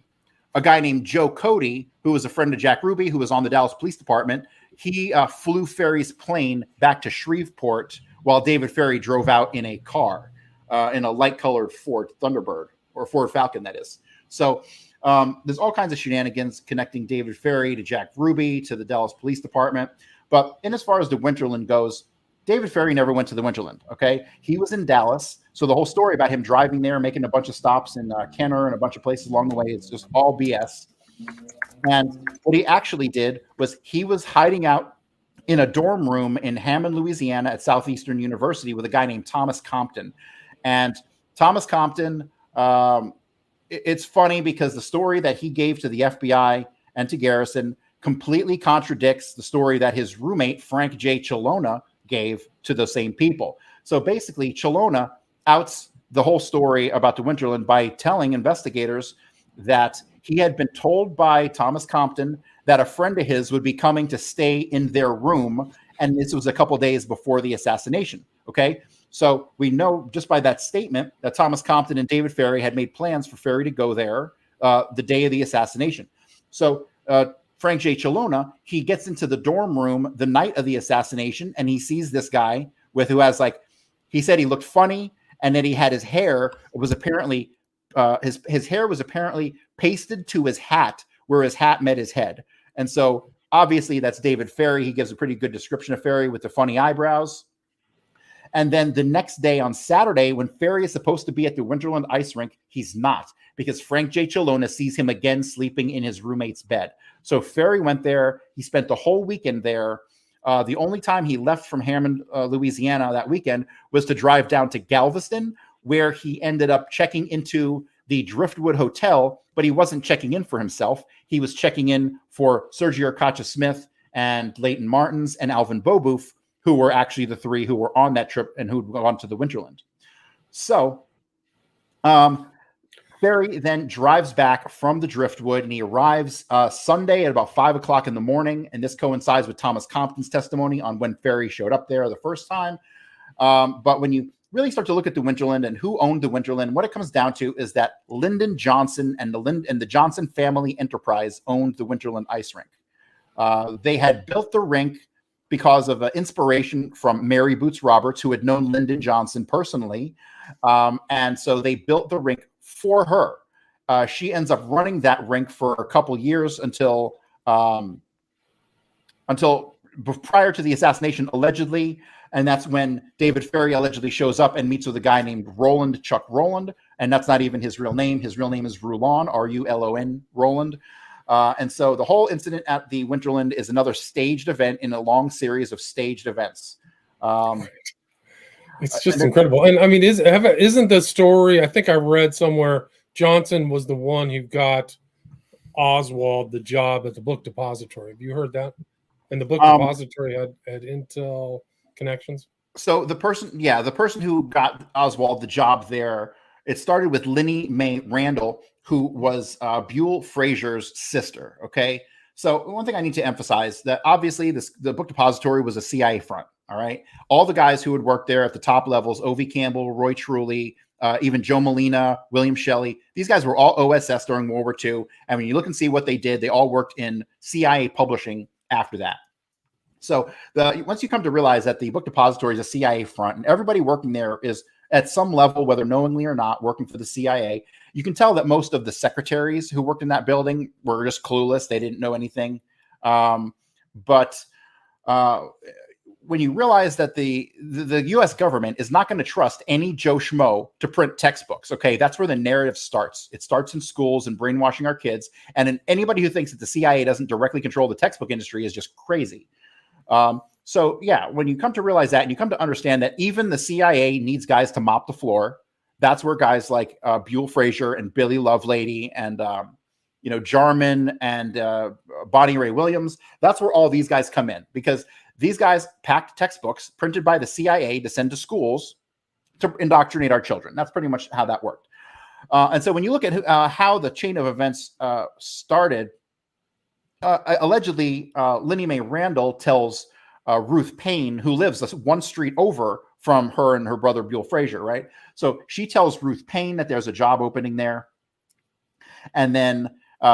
a guy named Joe Cody, who was a friend of Jack Ruby, who was on the Dallas Police Department, he flew Ferrie's plane back to Shreveport while David Ferrie drove out in a car, in a light-colored Ford Thunderbird, or Ford Falcon, that is. So there's all kinds of shenanigans connecting David Ferrie to Jack Ruby, to the Dallas Police Department. But in as far as the Winterland goes, David Ferrie never went to the Winterland, okay? He was in Dallas. So the whole story about him driving there, making a bunch of stops in Kenner and a bunch of places along the way, is just all BS. And what he actually did was he was hiding out in a dorm room in Hammond, Louisiana at Southeastern University with a guy named Thomas Compton. And Thomas Compton, it's funny because the story that he gave to the FBI and to Garrison completely contradicts the story that his roommate, Frank J. Chilona, gave to those same people. So basically, Chilona outs the whole story about the Winterland by telling investigators that he had been told by Thomas Compton that a friend of his would be coming to stay in their room, and this was a couple days before the assassination. Okay, so we know just by that statement that Thomas Compton and David Ferrie had made plans for Ferrie to go there the day of the assassination. So Frank J. Chilona, he gets into the dorm room the night of the assassination, and he sees this guy who has, like, he said he looked funny, and then he had his hair was apparently his hair was apparently pasted to his hat, where his hat met his head. And so obviously that's David Ferrie. He gives a pretty good description of Ferrie with the funny eyebrows. And then the next day on Saturday, when Ferrie is supposed to be at the Winterland ice rink, he's not, because Frank J. Chilona sees him again sleeping in his roommate's bed. So Ferrie went there. He spent the whole weekend there. The only time he left from Hammond, Louisiana that weekend was to drive down to Galveston, where he ended up checking into the Driftwood Hotel, but he wasn't checking in for himself. He was checking in for Sergio Arcacha-Smith and Leighton Martins and Alvin Bobouf, who were actually the three who were on that trip and who'd gone to the Winterland. So Ferrie then drives back from the Driftwood, and he arrives Sunday at about 5 o'clock in the morning. And this coincides with Thomas Compton's testimony on when Ferrie showed up there the first time. But when you really start to look at the Winterland and who owned the Winterland, what it comes down to is that Lyndon Johnson and the Johnson family enterprise owned the Winterland ice rink. They had built the rink because of inspiration from Mary Boots Roberts, who had known Lyndon Johnson personally. And so they built the rink for her. She ends up running that rink for a couple years until prior to the assassination, allegedly. And that's when David Ferrie allegedly shows up and meets with a guy named Chuck Rowland. And that's not even his real name. His real name is Rulon, R-U-L-O-N, Rowland. And so the whole incident at the Winterland is another staged event in a long series of staged events. It's just incredible. And I mean, isn't the story, I think I read somewhere, Johnson was the one who got Oswald the job at the book depository. Have you heard that? And the book depository had Intel connections. So the person who got Oswald the job there, it started with Linnie Mae Randall, who was Buell Frazier's sister. Okay. So one thing I need to emphasize that obviously the book depository was a CIA front. All right. All the guys who had worked there at the top levels, O.V. Campbell, Roy Truly, even Joe Molina, William Shelley, these guys were all OSS during World War II. And when you look and see what they did, they all worked in CIA publishing after that. So once you come to realize that the book depository is a CIA front, and everybody working there is at some level, whether knowingly or not, working for the CIA, you can tell that most of the secretaries who worked in that building were just clueless. They didn't know anything. But when you realize that the U.S. government is not going to trust any Joe Schmo to print textbooks, okay, that's where the narrative starts. It starts in schools and brainwashing our kids. And anybody who thinks that the CIA doesn't directly control the textbook industry is just crazy. So yeah, when you come to realize that, and you come to understand that even the CIA needs guys to mop the floor, that's where guys like Buell Frazier and Billy Lovelady and Jarman and Bonnie Ray Williams, that's where all these guys come in, because these guys packed textbooks printed by the CIA to send to schools to indoctrinate our children. That's pretty much how that worked. And so when you look at how the chain of events started, allegedly, Linnie Mae Randall tells Ruth Payne, who lives one street over from her and her brother Buell Frazier, right? So she tells Ruth Payne that there's a job opening there. And then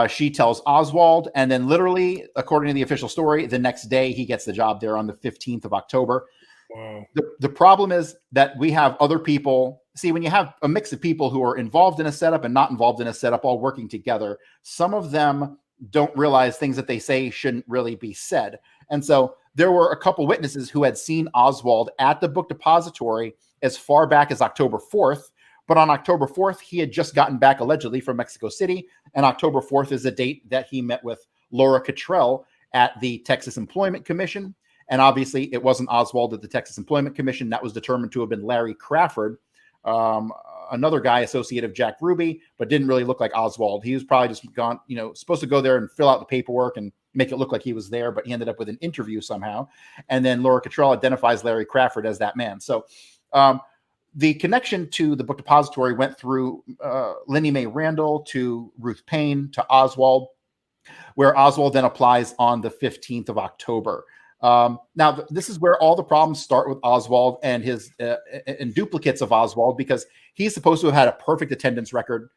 she tells Oswald, and then literally, according to the official story, the next day he gets the job there on the 15th of October. Wow. The problem is that we have other people. See, when you have a mix of people who are involved in a setup and not involved in a setup all working together, some of them don't realize things that they say shouldn't really be said. And so there were a couple witnesses who had seen Oswald at the book depository as far back as October 4th. But on October 4th, he had just gotten back allegedly from Mexico City. And October 4th is the date that he met with Laura Cottrell at the Texas Employment Commission. And obviously, it wasn't Oswald at the Texas Employment Commission. That was determined to have been Larry Crawford, another guy associate of Jack Ruby, but didn't really look like Oswald. He was probably just gone, supposed to go there and fill out the paperwork and make it look like he was there, but he ended up with an interview somehow. And then Laura Cottrell identifies Larry Crawford as that man. So the connection to the book depository went through Linnie Mae Randall to Ruth Payne to Oswald, where Oswald then applies on the 15th of October. Now, this is where all the problems start with Oswald and his and duplicates of Oswald, because he's supposed to have had a perfect attendance record.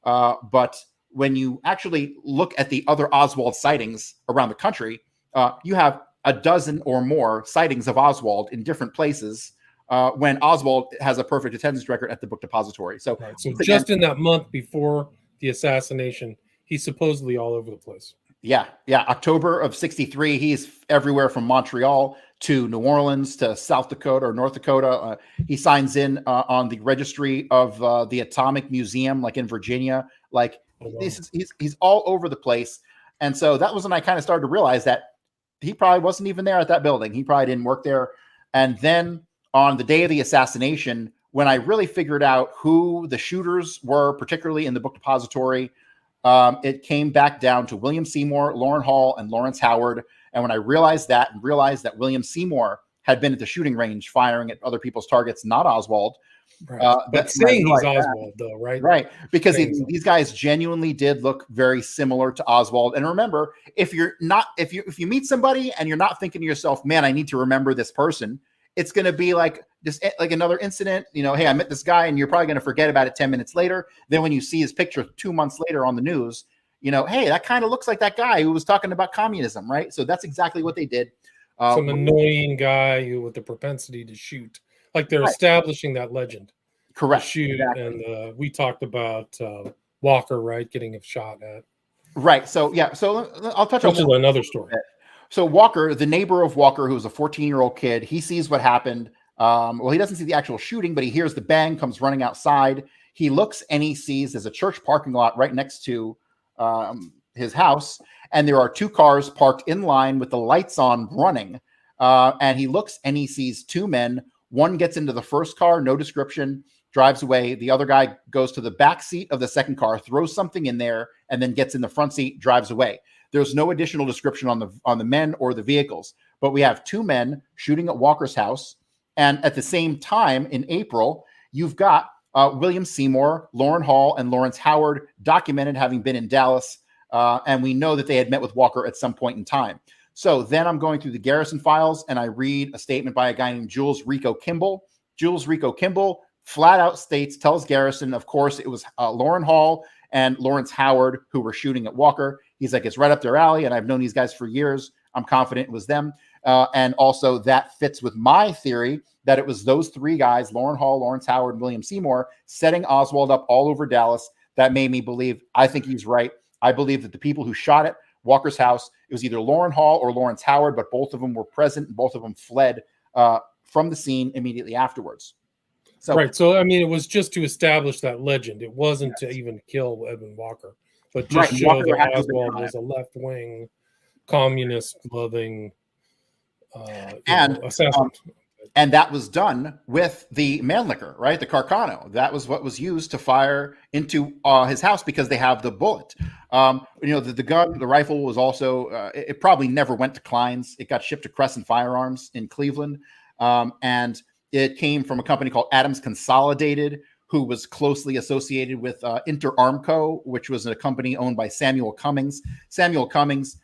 But when you actually look at the other Oswald sightings around the country, you have a dozen or more sightings of Oswald in different places when Oswald has a perfect attendance record at the book depository. So, right. So just in that month before the assassination, he's supposedly all over the place. Yeah. October of 1963, he's everywhere from Montreal to New Orleans to South Dakota or North Dakota. He signs in on the registry of the Atomic Museum, like in Virginia. Like, oh, wow. He's all over the place. And so that was when I kind of started to realize that he probably wasn't even there at that building. He probably didn't work there. And then on the day of the assassination, when I really figured out who the shooters were, particularly in the book depository, it came back down to William Seymour, Lauren Hall, and Lawrence Howard. And when I realized that, and realized that William Seymour had been at the shooting range firing at other people's targets, not Oswald. Right. But saying he's Oswald, though, right? Right. Because these guys genuinely did look very similar to Oswald. And remember, if you meet somebody and you're not thinking to yourself, man, I need to remember this person, it's going to be like just like another incident. Hey, I met this guy, and you're probably going to forget about it 10 minutes later. Then when you see his picture 2 months later on the news, hey, that kind of looks like that guy who was talking about communism, right? So that's exactly what they did. Some annoying guy with the propensity to shoot. Like they're establishing that legend. Correct. Shoot. Exactly. And we talked about Walker, right? Getting a shot at. Right. So, yeah. So I'll touch on another story. So Walker, the neighbor of Walker, who's a 14-year-old kid, he sees what happened. Well, he doesn't see the actual shooting, but he hears the bang, comes running outside. He looks and he sees there's a church parking lot right next to his house. And there are two cars parked in line with the lights on running. And he looks and he sees two men. One gets into the first car, no description, drives away. The other guy goes to the back seat of the second car, throws something in there, and then gets in the front seat, drives away. There's no additional description on the men or the vehicles, but we have two men shooting at Walker's house. And at the same time, in April, you've got William Seymour, Lauren Hall, and Lawrence Howard documented having been in Dallas. And we know that they had met with Walker at some point in time. So then I'm going through the Garrison files, and I read a statement by a guy named Jules Rico Kimball. Jules Rico Kimball flat out tells Garrison, of course, it was Lauren Hall and Lawrence Howard who were shooting at Walker. He's like, it's right up their alley, and I've known these guys for years. I'm confident it was them. And also that fits with my theory that it was those three guys, Lauren Hall, Lawrence Howard, and William Seymour, setting Oswald up all over Dallas. That made me believe, I think he's right. I believe that the people who shot at Walker's house, it was either Lauren Hall or Lawrence Howard, but both of them were present and both of them fled from the scene immediately afterwards. So, right. So, I mean, it was just to establish that legend. It wasn't to even kill Edwin Walker, but just show Walker that had to Oswald be was a left-wing, communist-loving and assassin. And that was done with the Mannlicher, right? The Carcano. That was what was used to fire into his house because they have the bullet. The gun, the rifle was also, it probably never went to Klein's. It got shipped to Crescent Firearms in Cleveland. And it came from a company called Adams Consolidated, who was closely associated with Inter Armco, which was a company owned by Samuel Cummings. Samuel Cummings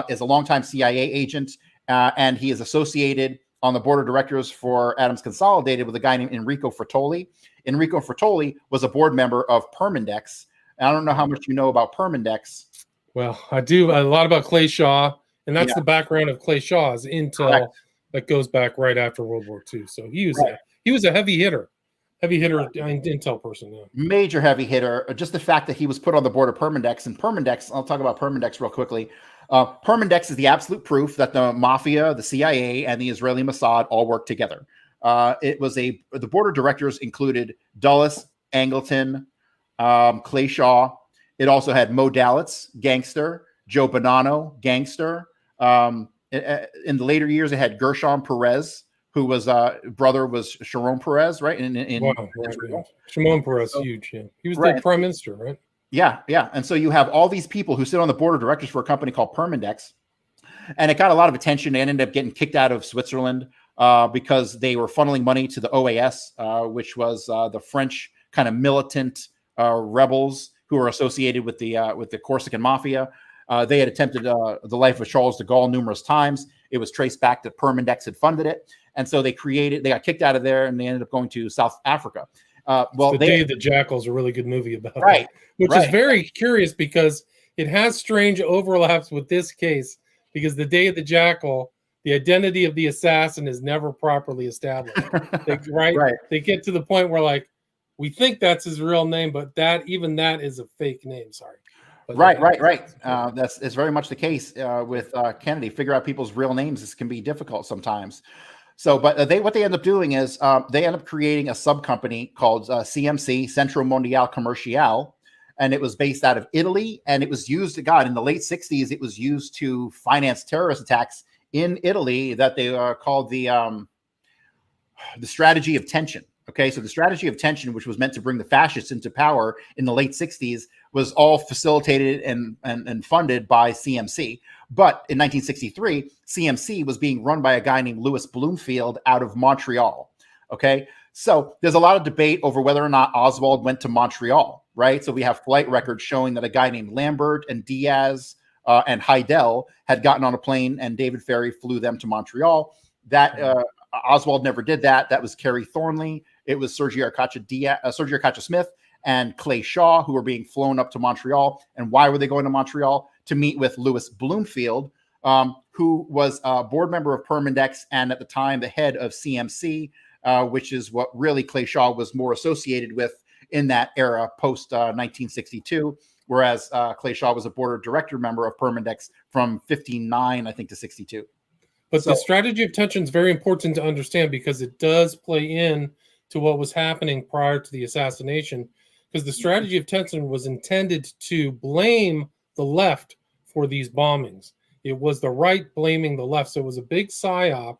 is a longtime CIA agent, and he is associated on the board of directors for Adams Consolidated with a guy named Enrico Fertoli. Enrico Fertoli was a board member of Permindex. I don't know how much you know about Permindex. Well, I do a lot about Clay Shaw, and that's the background of Clay Shaw's intel. Correct. That goes back right after World War II. So he was a heavy hitter, intel person. Yeah. Major heavy hitter. Just the fact that he was put on the board of Permindex, and Permindex, I'll talk about Permindex real quickly. Permindex is the absolute proof that the mafia, the CIA, and the Israeli Mossad all work together. The board of directors included Dulles, Angleton, Clay Shaw. It also had Mo Dalitz, gangster, Joe Bonanno, gangster. In the later years, it had Gershon Perez, who was brother was Sharon Perez, right? Shimon Peres, huge. Yeah. He was the prime minister, right? Yeah. And so you have all these people who sit on the board of directors for a company called Permindex, and it got a lot of attention. They ended up getting kicked out of Switzerland because they were funneling money to the OAS, which was the French kind of militant rebels who were associated with the Corsican mafia. They had attempted the life of Charles de Gaulle numerous times. It was traced back that Permindex had funded it, and so they got kicked out of there, and they ended up going to South Africa. Day of the Jackal is a really good movie about that, which is very curious because it has strange overlaps with this case, because the Day of the Jackal, the identity of the assassin is never properly established. They get to the point where we think that's his real name, but that is a fake name. Sorry. But right. That's very much the case with Kennedy. Figure out people's real names. This can be difficult sometimes. So, but what they end up doing is they end up creating a sub company called CMC, Centro Mondiale Commerciale, and it was based out of Italy. And it was used, in the late 60s, it was used to finance terrorist attacks in Italy that they called the strategy of tension. Okay, so the strategy of tension, which was meant to bring the fascists into power in the late 60s, was all facilitated and funded by CMC. But in 1963, CMC was being run by a guy named Louis Bloomfield out of Montreal. Okay, so there's a lot of debate over whether or not Oswald went to Montreal, right? So we have flight records showing that a guy named Lambert and Diaz and Heidel had gotten on a plane, and David Ferry flew them to Montreal. That Oswald never did that. That was Kerry Thornley. It was Sergio Arcacha Smith and Clay Shaw who were being flown up to Montreal. And why were they going to Montreal? To meet with Louis Bloomfield, who was a board member of Permindex and at the time the head of CMC, which is what really Clay Shaw was more associated with in that era post 1962, whereas Clay Shaw was a board of director member of Permindex from 59, I think, to 62. But the strategy of tension is very important to understand because it does play in to what was happening prior to the assassination, because the strategy of tension was intended to blame the left for these bombings. It was the right blaming the left. So it was a big psyop.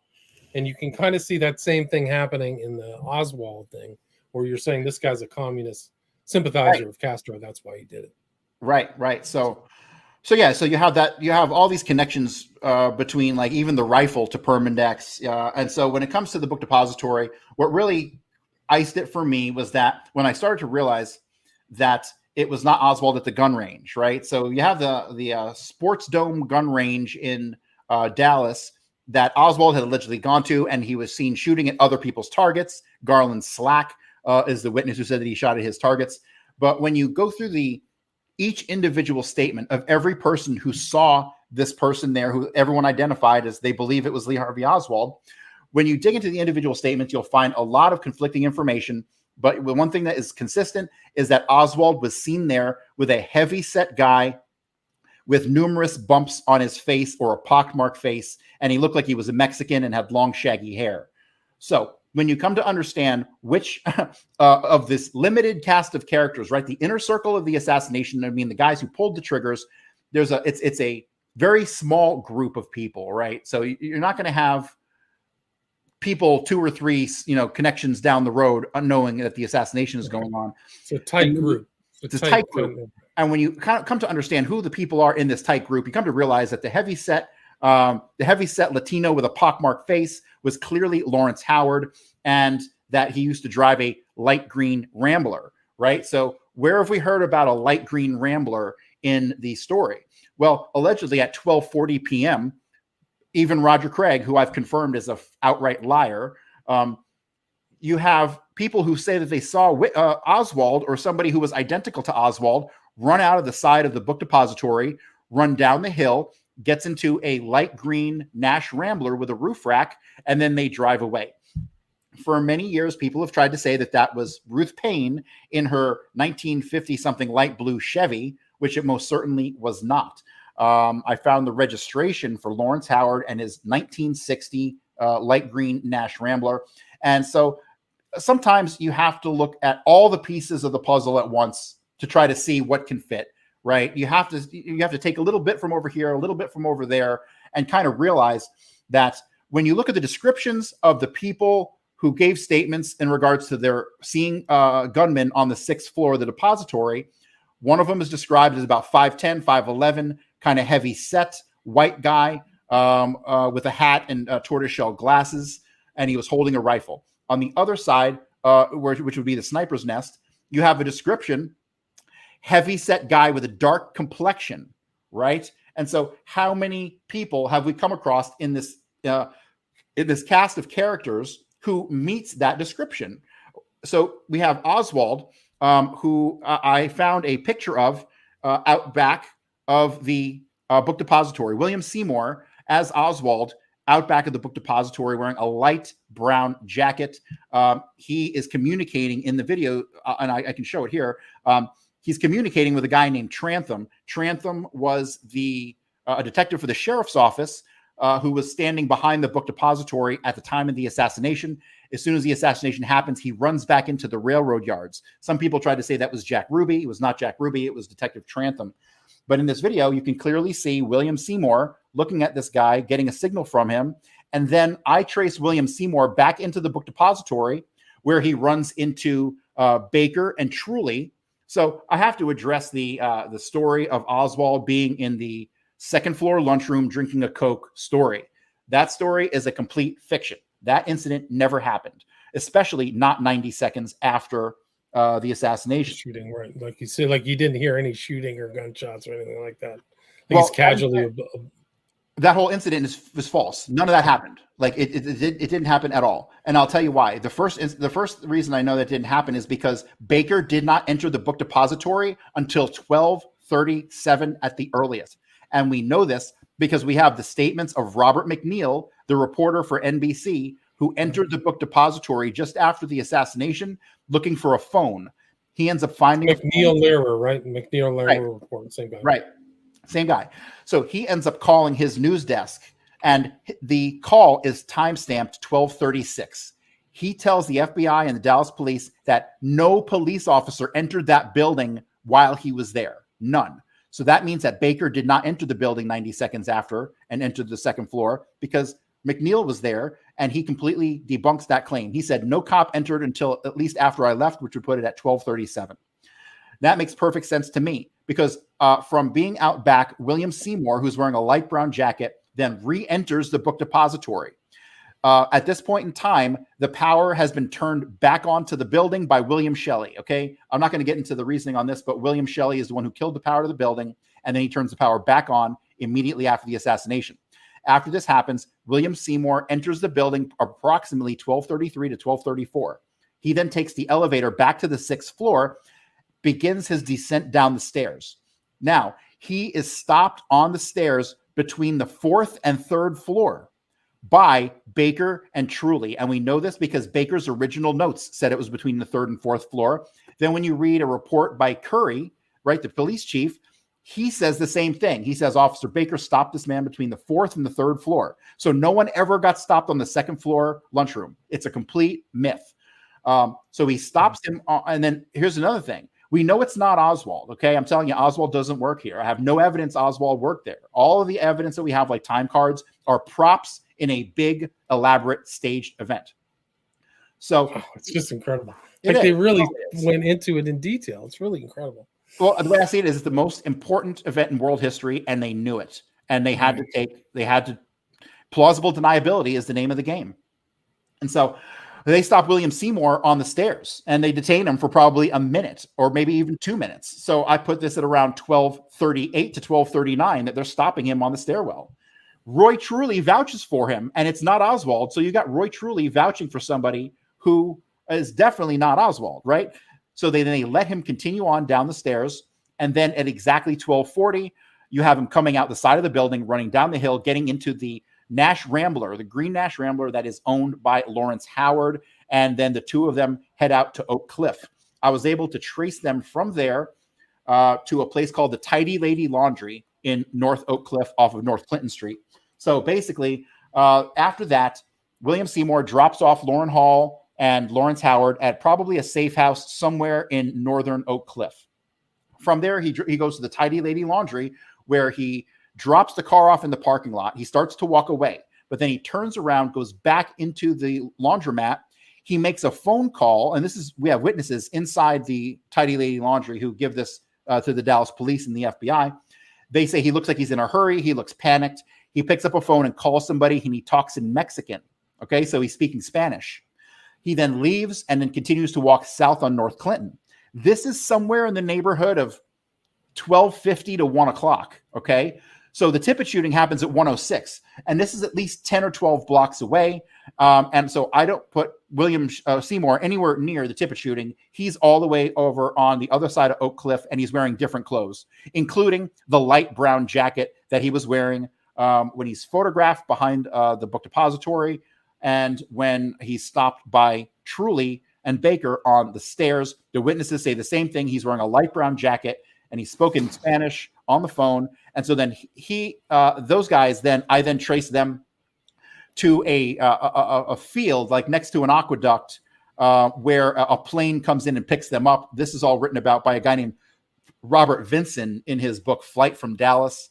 And you can kind of see that same thing happening in the Oswald thing, where you're saying this guy's a communist sympathizer of Castro. That's why he did it. Right. So you have that. You have all these connections between even the rifle to Permindex. And so when it comes to the book depository, what really iced it for me was that when I started to realize that it was not Oswald at the gun range, right? So you have the Sports Dome gun range in Dallas that Oswald had allegedly gone to, and he was seen shooting at other people's targets. Garland Slack is the witness who said that he shot at his targets. But when you go through each individual statement of every person who saw this person there, who everyone identified as they believe it was Lee Harvey Oswald, when you dig into the individual statements, you'll find a lot of conflicting information. But one thing that is consistent is that Oswald was seen there with a heavy-set guy with numerous bumps on his face or a pockmarked face, and he looked like he was a Mexican and had long, shaggy hair. So when you come to understand which of this limited cast of characters, right, the inner circle of the assassination, I mean, the guys who pulled the triggers, it's a very small group of people, right? So you're not going to have people 2 or 3, connections down the road, unknowing that the assassination is going on. It's a tight group. It's a tight group. And when you kind of come to understand who the people are in this tight group, you come to realize that the heavy-set Latino with a pockmarked face was clearly Lawrence Howard, and that he used to drive a light green Rambler, right? So where have we heard about a light green Rambler in the story? Well, allegedly at 12:40 p.m., even Roger Craig, who I've confirmed is an outright liar, you have people who say that they saw Oswald or somebody who was identical to Oswald run out of the side of the book depository, run down the hill, gets into a light green Nash Rambler with a roof rack, and then they drive away. For many years, people have tried to say that that was Ruth Payne in her 1950-something light blue Chevy, which it most certainly was not. I found the registration for Lawrence Howard and his 1960 light green Nash Rambler. And so sometimes you have to look at all the pieces of the puzzle at once to try to see what can fit, right? You have to take a little bit from over here, a little bit from over there, and kind of realize that when you look at the descriptions of the people who gave statements in regards to their seeing gunmen on the 6th floor of the depository, one of them is described as about 5'10", 5'11", kind of heavy set, white guy with a hat and tortoiseshell glasses, and he was holding a rifle. On the other side, which would be the sniper's nest, you have a description, heavy set guy with a dark complexion, right? And so how many people have we come across in this cast of characters who meets that description? So we have Oswald, who I found a picture of out back of the book depository. William Seymour as Oswald out back of the book depository wearing a light brown jacket. He is communicating in the video, and I can show it here. He's communicating with a guy named Trantham. Trantham was a detective for the sheriff's office who was standing behind the book depository at the time of the assassination. As soon as the assassination happens, he runs back into the railroad yards. Some people tried to say that was Jack Ruby. It was not Jack Ruby. It was Detective Trantham. But in this video, you can clearly see William Seymour looking at this guy, getting a signal from him. And then I trace William Seymour back into the book depository where he runs into Baker and Truly. So I have to address the story of Oswald being in the 2nd floor lunchroom drinking a Coke story. That story is a complete fiction. That incident never happened, especially not 90 seconds after the assassination. Shooting, right? Like you said, like you didn't hear any shooting or gunshots or anything like that. Well, He's casually. That whole incident was false. None of that happened. Like it didn't happen at all. And I'll tell you why. The first reason I know that didn't happen is because Baker did not enter the book depository until 12:37 at the earliest. And we know this because we have the statements of Robert McNeil, the reporter for NBC, who entered the book depository just after the assassination looking for a phone. He ends up finding McNeil Lehrer, right? McNeil Lehrer report, same guy. Right. Same guy. So he ends up calling his news desk, and the call is timestamped 12:36. He tells the FBI and the Dallas police that no police officer entered that building while he was there. None. So that means that Baker did not enter the building 90 seconds after and entered the 2nd floor because McNeil was there, and he completely debunks that claim. He said no cop entered until at least after I left, which would put it at 12:37. That makes perfect sense to me because from being out back, William Seymour, who's wearing a light brown jacket, then re-enters the book depository. At this point in time, the power has been turned back onto the building by William Shelley. Okay, I'm not going to get into the reasoning on this, but William Shelley is the one who killed the power to the building, and then he turns the power back on immediately after the assassination. After this happens, William Seymour enters the building approximately 12:33 to 12:34. He then takes the elevator back to the 6th floor, begins his descent down the stairs. Now, he is stopped on the stairs between the 4th and 3rd floor by Baker and Truly. And we know this because Baker's original notes said it was between the 3rd and 4th floor. Then when you read a report by Curry, right, the police chief, He says the same thing. He says Officer Baker stopped this man between the 4th and the 3rd floor. So no one ever got stopped on the 2nd floor lunchroom. It's a complete myth. So he stops him. And then here's another thing. We know it's not Oswald. Okay. I'm telling you, Oswald doesn't work here. I have no evidence Oswald worked there. All of the evidence that we have, like time cards, are props in a big, elaborate staged event. So it's just incredible. Like they really went into it in detail. It's really incredible. Well, the way I see it is it's the most important event in world history, and they knew it. And they had to plausible deniability is the name of the game. And so they stopped William Seymour on the stairs, and they detained him for probably a minute or maybe even 2 minutes. So I put this at around 12:38 to 12:39 that they're stopping him on the stairwell. Roy Truly vouches for him, and it's not Oswald. So you got Roy Truly vouching for somebody who is definitely not Oswald, right? So they let him continue on down the stairs. And then at exactly 12:40, you have him coming out the side of the building, running down the hill, getting into the Nash Rambler, the green Nash Rambler that is owned by Lawrence Howard. And then the two of them head out to Oak Cliff. I was able to trace them from there to a place called the Tidy Lady Laundry in North Oak Cliff off of North Clinton Street. So basically, after that, William Seymour drops off Lauren Hall and Lawrence Howard at probably a safe house somewhere in northern Oak Cliff. From there, he goes to the Tidy Lady Laundry, where he drops the car off in the parking lot. He starts to walk away, but then he turns around, goes back into the laundromat. He makes a phone call, and we have witnesses inside the Tidy Lady Laundry who give this to the Dallas police and the FBI. They say he looks like he's in a hurry. He looks panicked. He picks up a phone and calls somebody, and he talks in Mexican. Okay, so he's speaking Spanish. He then leaves and then continues to walk south on North Clinton. This is somewhere in the neighborhood of 12:50 to 1 o'clock. Okay. So the Tippit shooting happens at 1:06, and this is at least 10 or 12 blocks away. And so I don't put William Seymour anywhere near the Tippit shooting. He's all the way over on the other side of Oak Cliff, and he's wearing different clothes, including the light brown jacket that he was wearing when he's photographed behind the book depository. And when he's stopped by Truly and Baker on the stairs, the witnesses say the same thing. He's wearing a light brown jacket, and he spoke in Spanish on the phone. And so then those guys, I then trace them to a field like next to an aqueduct where a plane comes in and picks them up. This is all written about by a guy named Robert Vinson in his book, Flight from Dallas.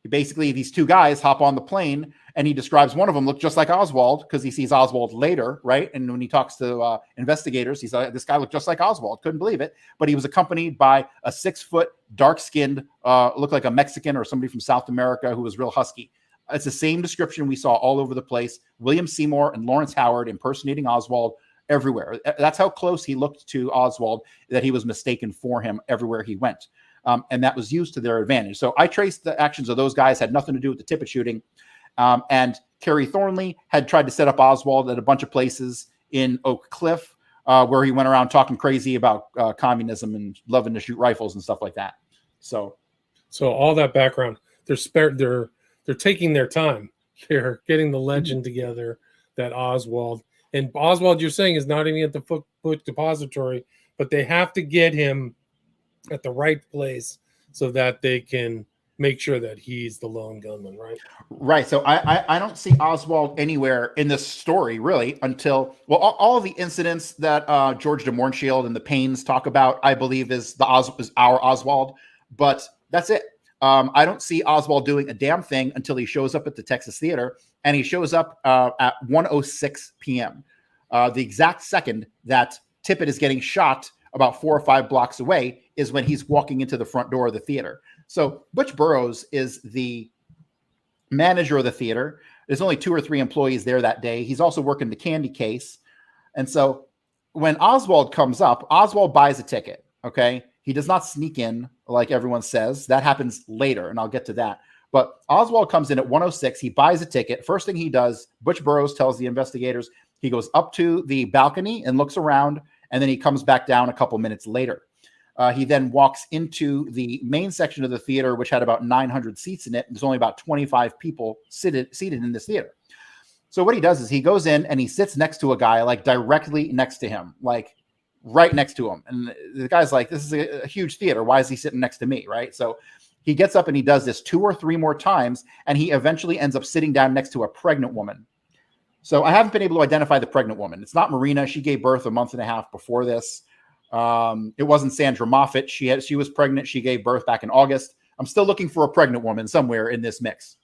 Basically, these two guys hop on the plane, and he describes one of them looked just like Oswald because he sees Oswald later, right? And when he talks to investigators, he's like, this guy looked just like Oswald. Couldn't believe it. But he was accompanied by a 6-foot, dark-skinned, looked like a Mexican or somebody from South America who was real husky. It's the same description we saw all over the place. William Seymour and Lawrence Howard impersonating Oswald everywhere. That's how close he looked to Oswald, that he was mistaken for him everywhere he went. And that was used to their advantage. So I traced the actions of those guys, had nothing to do with the Tippit shooting. And Kerry Thornley had tried to set up Oswald at a bunch of places in Oak Cliff, where he went around talking crazy about communism and loving to shoot rifles and stuff like that. So all that background, they're taking their time. They're getting the legend together that Oswald, you're saying, is not even at the book depository, but they have to get him at the right place so that they can make sure that he's the lone gunman, right? Right. So I don't see Oswald anywhere in this story, really, until, well, all of the incidents that George de Mohrenschildt and the Paynes talk about, I believe is our Oswald, but that's it. I don't see Oswald doing a damn thing until he shows up at the Texas Theater, and he shows up at 1:06 p.m. The exact second that Tippit is getting shot about 4 or 5 blocks away is when he's walking into the front door of the theater. So Butch Burroughs is the manager of the theater. There's only 2 or 3 employees there that day. He's also working the candy case. And so when Oswald comes up, Oswald buys a ticket, okay? He does not sneak in like everyone says. That happens later, and I'll get to that. But Oswald comes in at 1:06. He buys a ticket. First thing he does, Butch Burroughs tells the investigators, he goes up to the balcony and looks around, and then he comes back down a couple minutes later. He then walks into the main section of the theater, which had about 900 seats in it. There's only about 25 people seated in this theater. So what he does is he goes in and he sits next to a guy, like directly next to him, like right next to him. And the guy's like, this is a huge theater. Why is he sitting next to me? Right. So he gets up and he does this 2 or 3 more times. And he eventually ends up sitting down next to a pregnant woman. So I haven't been able to identify the pregnant woman. It's not Marina. She gave birth a month and a half before this. It wasn't Sandra Moffat. She was pregnant. She gave birth back in August. I'm still looking for a pregnant woman somewhere in this mix.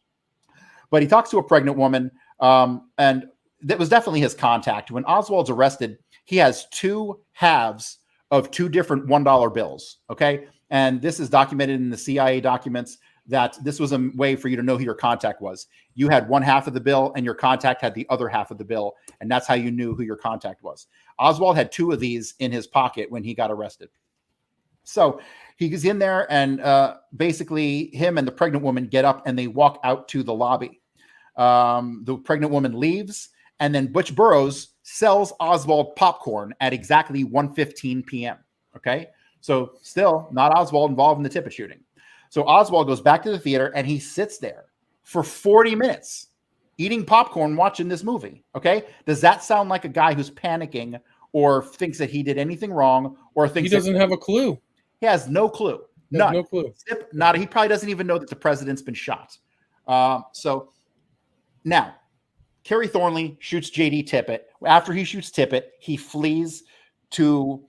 But he talks to a pregnant woman, and that was definitely his contact. When Oswald's arrested, he has 2 halves of 2 different $1 bills, okay? And this is documented in the CIA documents that this was a way for you to know who your contact was. You had 1 half of the bill, and your contact had the other half of the bill, and that's how you knew who your contact was. Oswald had 2 of these in his pocket when he got arrested. So he's in there, and basically him and the pregnant woman get up and they walk out to the lobby. The pregnant woman leaves, and then Butch Burroughs sells Oswald popcorn at exactly 1:15 p.m. Okay, so still not Oswald involved in the Tippit shooting. So Oswald goes back to the theater and he sits there for 40 minutes eating popcorn, watching this movie. Okay, does that sound like a guy who's panicking or thinks that he did anything wrong, or thinks he doesn't have a clue? He has no clue. None. No clue. Not. He probably doesn't even know that the president's been shot. So now, Kerry Thornley shoots J.D. Tippit. After he shoots Tippit, he flees to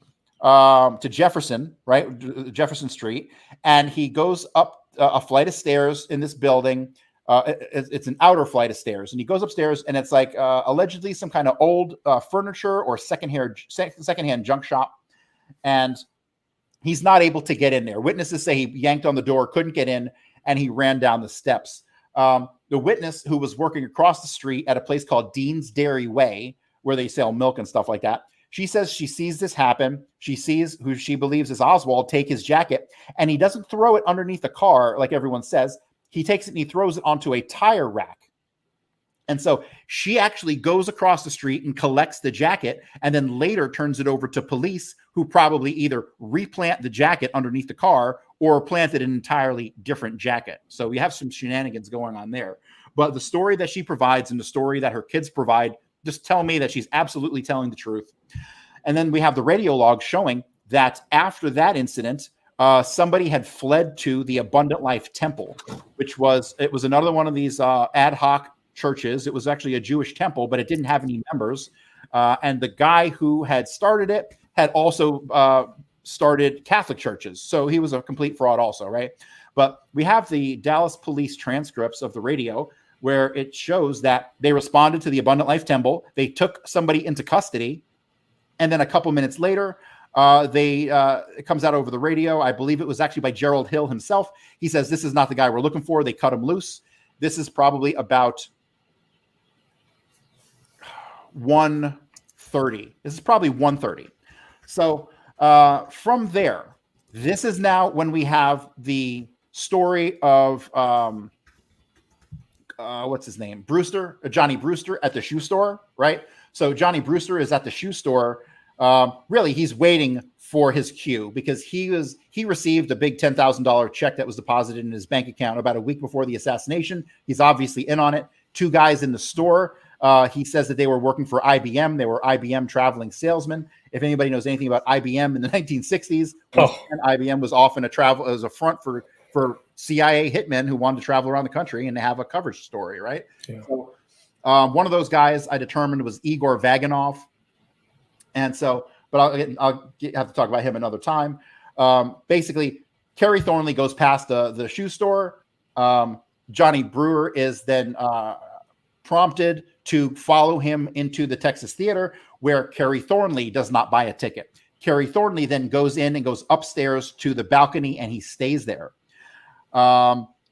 Jefferson, right, Jefferson Street, and he goes up a flight of stairs in this building. It's an outer flight of stairs, and he goes upstairs, and it's like allegedly some kind of old furniture or secondhand junk shop, and he's not able to get in there. Witnesses say he yanked on the door, couldn't get in, and he ran down the steps. The witness who was working across the street at a place called Dean's Dairy Way, where they sell milk and stuff like that, she says she sees this happen. She sees who she believes is Oswald take his jacket, and he doesn't throw it underneath the car like everyone says. He takes it and he throws it onto a tire rack. And so she actually goes across the street and collects the jacket, and then later turns it over to police, who probably either replant the jacket underneath the car or planted an entirely different jacket. So we have some shenanigans going on there. But the story that she provides and the story that her kids provide just tell me that she's absolutely telling the truth. And then we have the radio log showing that after that incident, somebody had fled to the Abundant Life Temple, it was another one of these ad hoc churches. It was actually a Jewish temple, but it didn't have any members. And the guy who had started it had also started Catholic churches. So he was a complete fraud also, right? But we have the Dallas police transcripts of the radio where it shows that they responded to the Abundant Life Temple. They took somebody into custody. And then a couple minutes later, it comes out over the radio. I believe it was actually by Gerald Hill himself. He says, this is not the guy we're looking for. They cut him loose. This is probably about 1:30. This is probably 1:30. So from there, this is now when we have the story of what's his name? Johnny Brewster at the shoe store, right? So Johnny Brewster is at the shoe store. Really, he's waiting for his cue because he received a big $10,000 check that was deposited in his bank account about a week before the assassination. He's obviously in on it. 2 guys in the store. He says that they were working for IBM. They were IBM traveling salesmen. If anybody knows anything about IBM in the 1960s, IBM was often as a front for CIA hitmen who wanted to travel around the country and have a coverage story, right? Yeah. So one of those guys I determined was Igor Vaganov. And so, but I'll have to talk about him another time. Basically, Kerry Thornley goes past the shoe store. Johnny Brewer is then prompted to follow him into the Texas Theater, where Kerry Thornley does not buy a ticket. Kerry Thornley then goes in and goes upstairs to the balcony, and he stays there.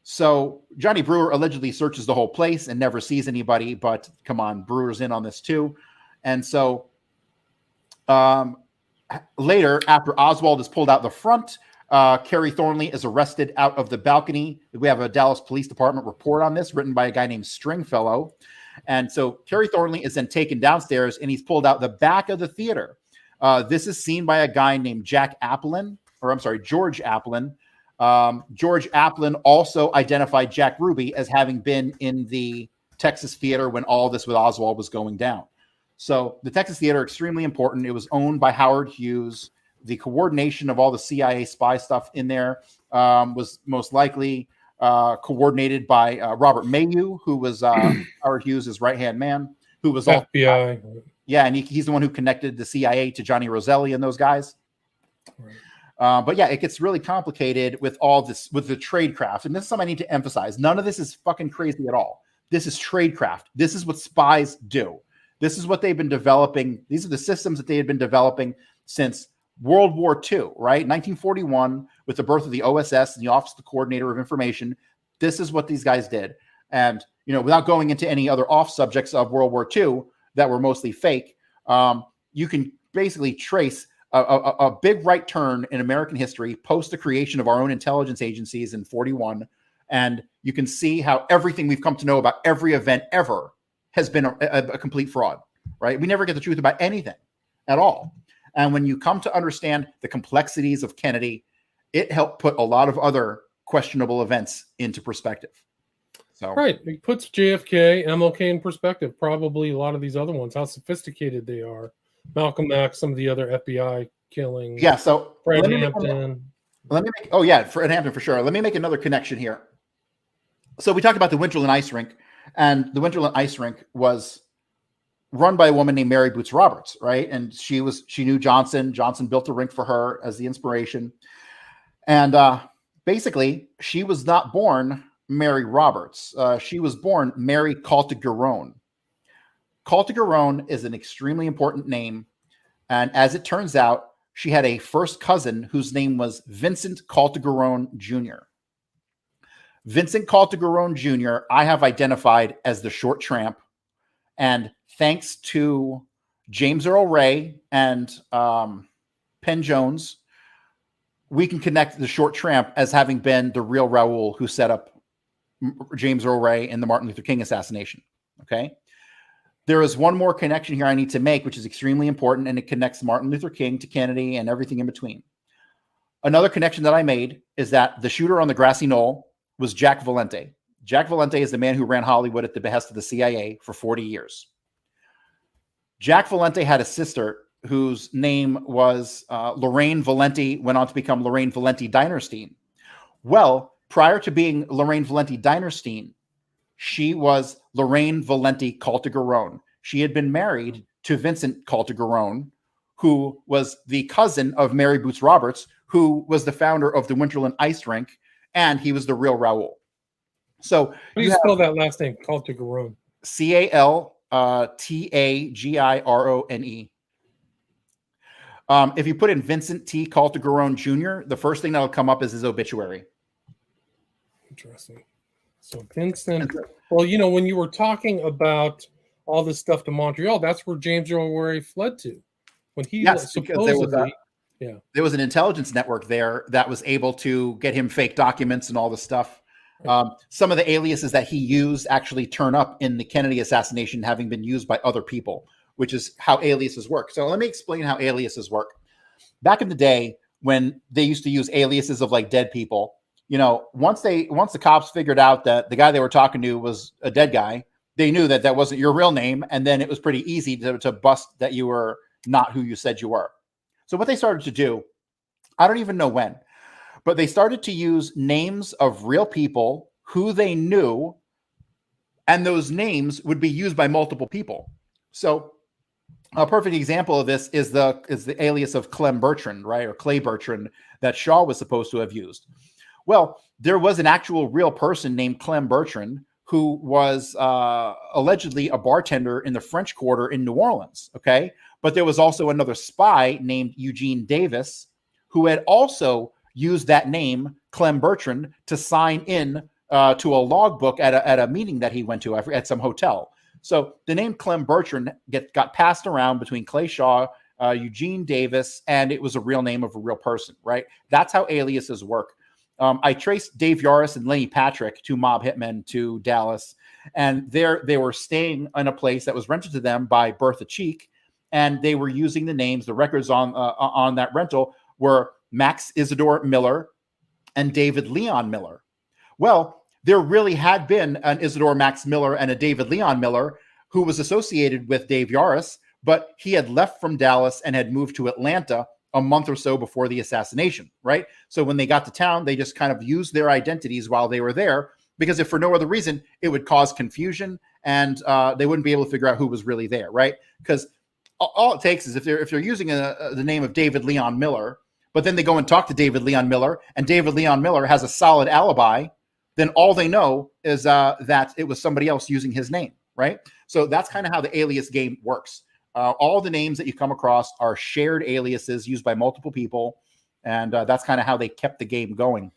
So Johnny Brewer allegedly searches the whole place and never sees anybody, but come on, Brewer's in on this too. And so later, after Oswald is pulled out the front, Kerry Thornley is arrested out of the balcony. We have a Dallas Police Department report on this written by a guy named Stringfellow. And so Kerry Thornley is then taken downstairs and he's pulled out the back of the theater. This is seen by a guy named George Applin. George Applin also identified Jack Ruby as having been in the Texas Theater when all this with Oswald was going down. So the Texas Theater, extremely important. It was owned by Howard Hughes. The coordination of all the CIA spy stuff in there was most likely coordinated by Robert Mayhew, who was Howard Hughes' right-hand man, who was all FBI. Yeah, and he's the one who connected the CIA to Johnny Roselli and those guys. Right. But yeah, it gets really complicated with all this, with the tradecraft. And this is something I need to emphasize. None of this is fucking crazy at all. This is tradecraft. This is what spies do. This is what they've been developing. These are the systems that they had been developing since World War II, right? 1941, with the birth of the OSS and the Office of the Coordinator of Information. This is what these guys did. And, you know, without going into any other off subjects of World War II that were mostly fake, you can basically trace a big right turn in American history post the creation of our own intelligence agencies in 41. And you can see how everything we've come to know about every event ever has been a complete fraud, right? We never get the truth about anything at all. And when you come to understand the complexities of Kennedy, it helped put a lot of other questionable events into perspective. So, right. It puts JFK, MLK in perspective. Probably a lot of these other ones, how sophisticated they are. Malcolm X, some of the other FBI killings. Yeah. So Fred Hampton. Let me make, oh yeah, Fred Hampton for sure. Let me make another connection here. So we talked about the Winterland Ice Rink, and the Winterland Ice Rink was run by a woman named Mary Boots Roberts, right? And she knew Johnson. Johnson built a rink for her as the inspiration. And basically, she was not born Mary Roberts. She was born Mary Caltagirone. Caltagirone is an extremely important name. And as it turns out, she had a first cousin whose name was Vincent Caltagirone Jr. Vincent Caltagirone Jr. I have identified as the Short Tramp. And thanks to James Earl Ray and Penn Jones, we can connect the Short Tramp as having been the real Raoul who set up James Earl Ray in the Martin Luther King assassination. Okay. There is one more connection here I need to make, which is extremely important, and it connects Martin Luther King to Kennedy and everything in between. Another connection that I made is that the shooter on the grassy knoll was Jack Valente. Jack Valente is the man who ran Hollywood at the behest of the CIA for 40 years. Jack Valente had a sister whose name was Lorraine Valente, went on to become Lorraine Valente Dinerstein. Well, prior to being Lorraine Valente Dinerstein, she was Lorraine Valente Caltagirone. She had been married to Vincent Caltagirone, who was the cousin of Mary Boots Roberts, who was the founder of the Winterland Ice Rink, and he was the real Raoul. So how do you spell that last name, Caltagirone? Caltagirone. If you put in Vincent T. Caltagirone Jr., the first thing that'll come up is his obituary. Interesting. So Vincent, well, you know, when you were talking about all this stuff to Montreal, that's where James Earl Ray fled to. When he supposedly, there was an intelligence network there that was able to get him fake documents and all this stuff. Some of the aliases that he used actually turn up in the Kennedy assassination, having been used by other people, which is how aliases work. So let me explain how aliases work. Back in the day, when they used to use aliases of like dead people, you know, once the cops figured out that the guy they were talking to was a dead guy, they knew that that wasn't your real name. And then it was pretty easy to bust that you were not who you said you were. So what they started to do, I don't even know when, but they started to use names of real people who they knew, and those names would be used by multiple people. So a perfect example of this is the alias of Clem Bertrand, right? Or Clay Bertrand that Shaw was supposed to have used. Well, there was an actual real person named Clem Bertrand who was allegedly a bartender in the French Quarter in New Orleans, okay? But there was also another spy named Eugene Davis who had also used that name, Clem Bertrand, to sign in to a logbook at a meeting that he went to at some hotel. So the name Clem Bertrand got passed around between Clay Shaw, Eugene Davis, and it was a real name of a real person, right? That's how aliases work. I traced Dave Yaris and Lenny Patrick, two mob hitmen, to Dallas, and they were staying in a place that was rented to them by Bertha Cheek, and they were using the names. The records on that rental were Max Isidore Miller and David Leon Miller. Well, there really had been an Isidore Max Miller and a David Leon Miller who was associated with Dave Yaris, but he had left from Dallas and had moved to Atlanta a month or so before the assassination, right? So when they got to town, they just kind of used their identities while they were there, because if for no other reason, it would cause confusion and they wouldn't be able to figure out who was really there, right? Because all it takes is if they're using the name of David Leon Miller, but then they go and talk to David Leon Miller, and David Leon Miller has a solid alibi, then all they know is that it was somebody else using his name, right? So that's kind of how the alias game works. All the names that you come across are shared aliases used by multiple people, and that's kind of how they kept the game going.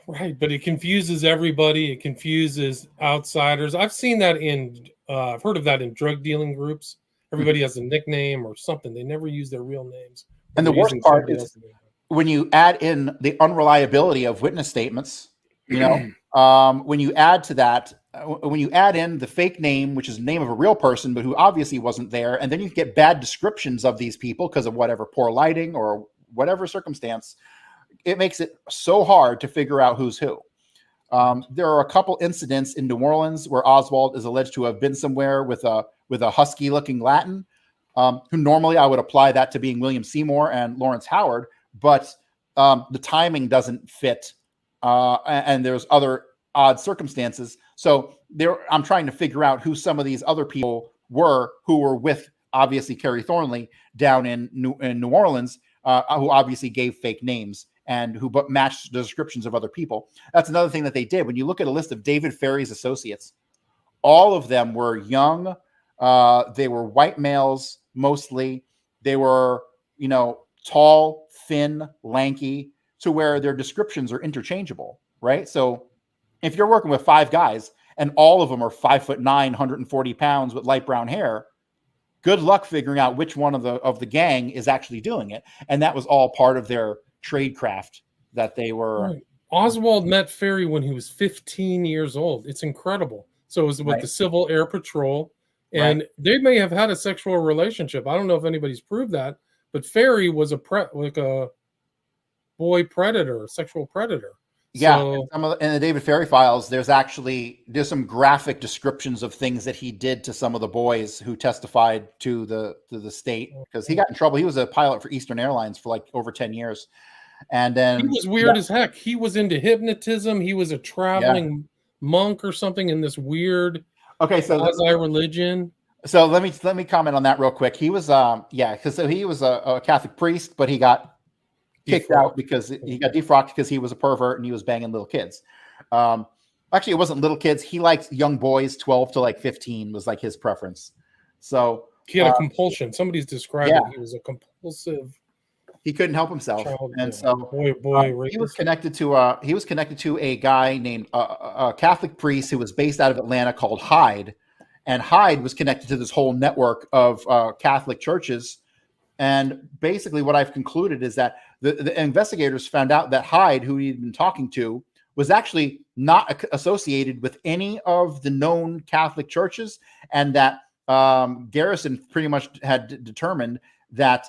Right, but it confuses everybody. It confuses outsiders. I've seen that I've heard of that in drug dealing groups. Everybody has a nickname or something. They never use their real names. And the worst part is when you add in the unreliability of witness statements, you know, when you add to that, when you add in the fake name, which is the name of a real person, but who obviously wasn't there, and then you get bad descriptions of these people because of whatever poor lighting or whatever circumstance, it makes it so hard to figure out who's who. There are a couple incidents in New Orleans where Oswald is alleged to have been somewhere with a husky-looking Latin, who normally I would apply that to being William Seymour and Lawrence Howard, but the timing doesn't fit, and there's other odd circumstances. So I'm trying to figure out who some of these other people were who were with, obviously, Kerry Thornley down in New Orleans, who obviously gave fake names and who matched the descriptions of other people. That's another thing that they did. When you look at a list of David Ferry's associates, all of them were young. They were white males, mostly. They were, tall, thin, lanky, to where their descriptions are interchangeable, right? So if you're working with 5 guys and all of them are 5'9", 140 pounds with light brown hair, good luck figuring out which one of the gang is actually doing it. And that was all part of their trade craft that they were. Right. Oswald met Ferry when he was 15 years old. It's incredible. So it was with the Civil Air Patrol, and they may have had a sexual relationship. I don't know if anybody's proved that, but Ferry was a boy predator, sexual predator. Yeah, so, in the David Ferry files, there's some graphic descriptions of things that he did to some of the boys who testified to the state, because he got in trouble. He was a pilot for Eastern Airlines for like over 10 years. And then he was weird as heck. He was into hypnotism. He was a traveling monk or something in this weird quasi-religion. So let me comment on that real quick. He was because he was a Catholic priest, but he got kicked out because he got defrocked because he was a pervert and he was banging little kids. Actually, it wasn't little kids. He liked young boys, 12 to like 15 was like his preference. So he had a compulsion. Somebody's described it. He was a compulsive. He couldn't help himself, and so he was connected to a guy named a Catholic priest who was based out of Atlanta called Hyde, and Hyde was connected to this whole network of Catholic churches. And basically, what I've concluded is that the investigators found out that Hyde, who he'd been talking to, was actually not associated with any of the known Catholic churches, and that Garrison pretty much had determined that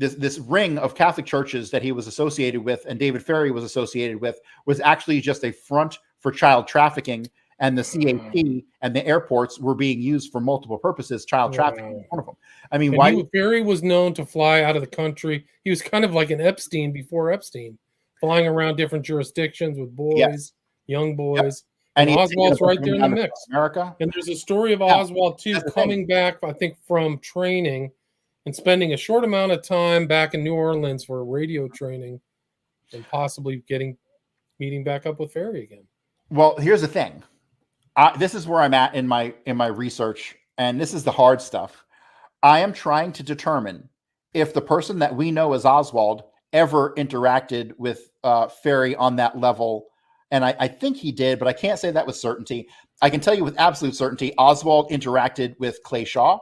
this ring of Catholic churches that he was associated with and David Ferry was associated with was actually just a front for child trafficking, and the CAP and the airports were being used for multiple purposes. Child trafficking was one of them. I mean, Ferry was known to fly out of the country. He was kind of like an Epstein before Epstein, flying around different jurisdictions with boys, young boys. And Oswald's right there in the mix. America. And there's a story of Oswald too, coming back, I think, from training and spending a short amount of time back in New Orleans for radio training, and possibly meeting back up with Ferry again. Well, here's the thing. This is where I'm at in my research, and this is the hard stuff. I am trying to determine if the person that we know as Oswald ever interacted with Ferry on that level, and I think he did, but I can't say that with certainty. I can tell you with absolute certainty, Oswald interacted with Clay Shaw,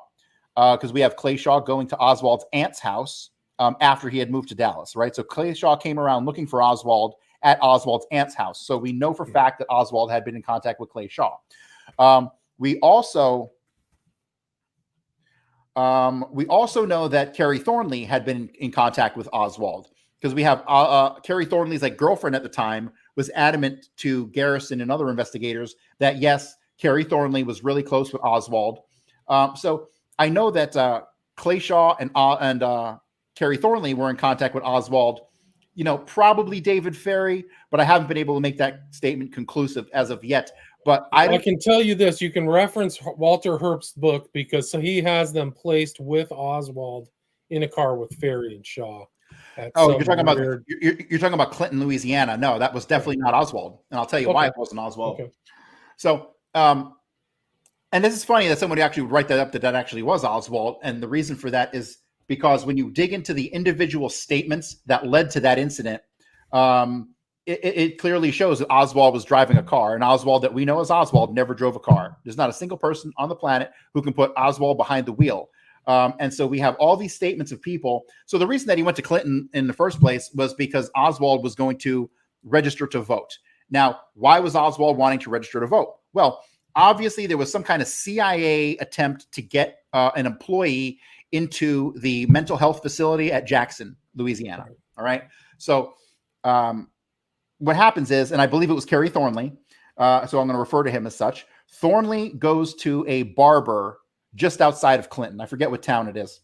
because we have Clay Shaw going to Oswald's aunt's house after he had moved to Dallas, right? So Clay Shaw came around looking for Oswald at Oswald's aunt's house. So we know for fact that Oswald had been in contact with Clay Shaw. We also know that Kerry Thornley had been in contact with Oswald, because we have Kerry Thornley's girlfriend at the time was adamant to Garrison and other investigators that yes, Kerry Thornley was really close with Oswald. So I know that Clay Shaw and Kerry Thornley were in contact with Oswald. Probably David Ferry, but I haven't been able to make that statement conclusive as of yet. But I can tell you this: you can reference Walter Herbst's book because he has them placed with Oswald in a car with Ferry and Shaw. Oh, you're talking about Clinton, Louisiana. No, that was definitely not Oswald, and I'll tell you why it wasn't Oswald. Okay. So, and this is funny that somebody actually would write that up that actually was Oswald, and the reason for that is because when you dig into the individual statements that led to that incident, it clearly shows that Oswald was driving a car, and Oswald that we know as Oswald never drove a car. There's not a single person on the planet who can put Oswald behind the wheel. And so we have all these statements of people. So the reason that he went to Clinton in the first place was because Oswald was going to register to vote. Now, why was Oswald wanting to register to vote? Well, obviously there was some kind of CIA attempt to get an employee into the mental health facility at Jackson, Louisiana. All right. So what happens is, and I believe it was Kerry Thornley, so I'm going to refer to him as such. Thornley goes to a barber just outside of Clinton. I forget what town it is.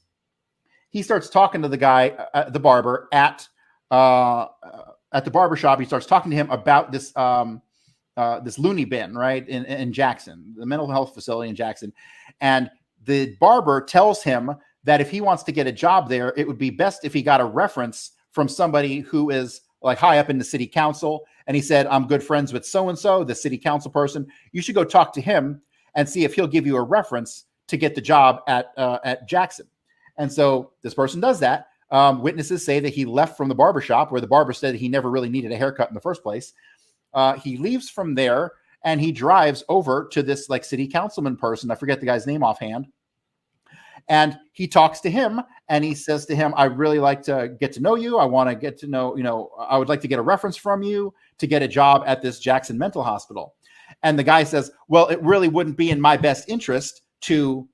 He starts talking to the guy, the barber at the barber shop. He starts talking to him about this this loony bin, right, in Jackson, the mental health facility in Jackson. And the barber tells him that if he wants to get a job there, it would be best if he got a reference from somebody who is like high up in the city council. And he said, I'm good friends with so-and-so, the city council person. You should go talk to him and see if he'll give you a reference to get the job at Jackson. And so this person does that. Witnesses say that he left from the barbershop where the barber said he never really needed a haircut in the first place. He leaves from there and he drives over to this like city councilman person. I forget the guy's name offhand. And he talks to him and he says to him, I really like to get to know you. I want to get to know, I would like to get a reference from you to get a job at this Jackson mental hospital. And the guy says, well, it really wouldn't be in my best interest to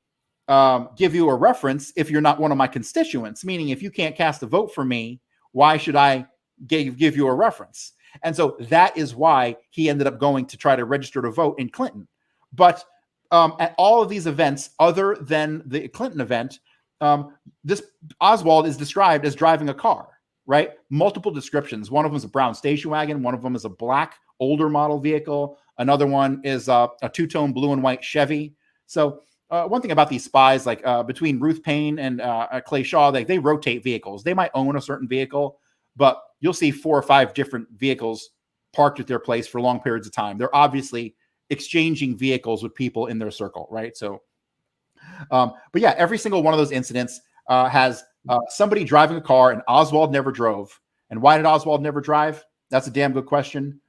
give you a reference if you're not one of my constituents, meaning if you can't cast a vote for me, why should I give you a reference? And so that is why he ended up going to try to register to vote in Clinton. But at all of these events, other than the Clinton event, this Oswald is described as driving a car, right? Multiple descriptions. One of them is a brown station wagon. One of them is a black, older model vehicle. Another one is a two-tone blue and white Chevy. So one thing about these spies, like between Ruth Payne and Clay Shaw, they rotate vehicles. They might own a certain vehicle, but you'll see 4 or 5 different vehicles parked at their place for long periods of time. They're obviously exchanging vehicles with people in their circle, right? So, but yeah, every single one of those incidents has somebody driving a car, and Oswald never drove. And why did Oswald never drive? That's a damn good question,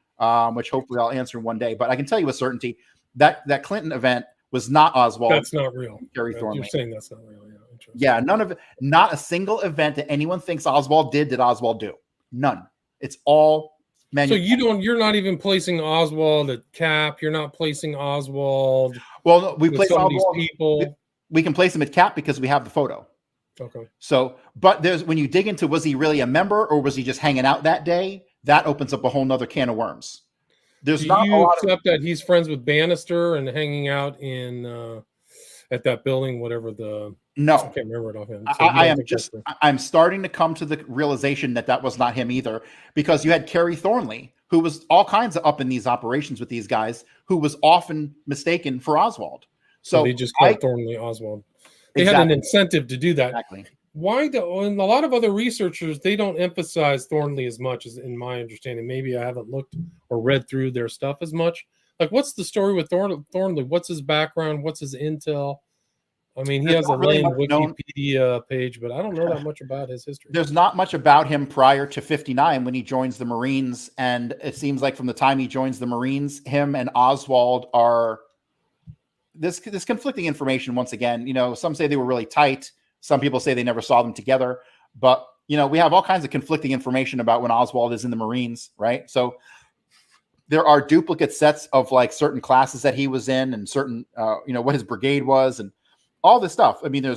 which hopefully I'll answer one day. But I can tell you with certainty that Clinton event was not Oswald. That's not real. Kerry Thornley. You're saying that's not real. Yeah, none of it. Not a single event that anyone thinks Oswald did Oswald do. None. It's all manufactured. So you're not even placing Oswald at Cap. You're not placing Oswald. Well, no, we place Oswald. People. We can place him at Cap because we have the photo. Okay. So, but when you dig into, was he really a member or was he just hanging out that day? That opens up a whole nother can of worms. There's not a lot accept that he's friends with Bannister and hanging out in at that building, whatever the. No, I can't remember it offhand. So I'm starting to come to the realization that was not him either, because you had Kerry Thornley, who was all kinds of up in these operations with these guys, who was often mistaken for Oswald. So they just called Thornley Oswald. They had an incentive to do that. Exactly. Why and a lot of other researchers, they don't emphasize Thornley as much as in my understanding. Maybe I haven't looked or read through their stuff as much. Like, what's the story with Thornley? What's his background? What's his intel? I mean, he has a lame Wikipedia page, but I don't know that much about his history. There's not much about him prior to 59 when he joins the Marines. And it seems like from the time he joins the Marines, him and Oswald are this conflicting information once again. Some say they were really tight. Some people say they never saw them together. But, we have all kinds of conflicting information about when Oswald is in the Marines, right? So there are duplicate sets of like certain classes that he was in and certain, what his brigade was and all this stuff. I mean,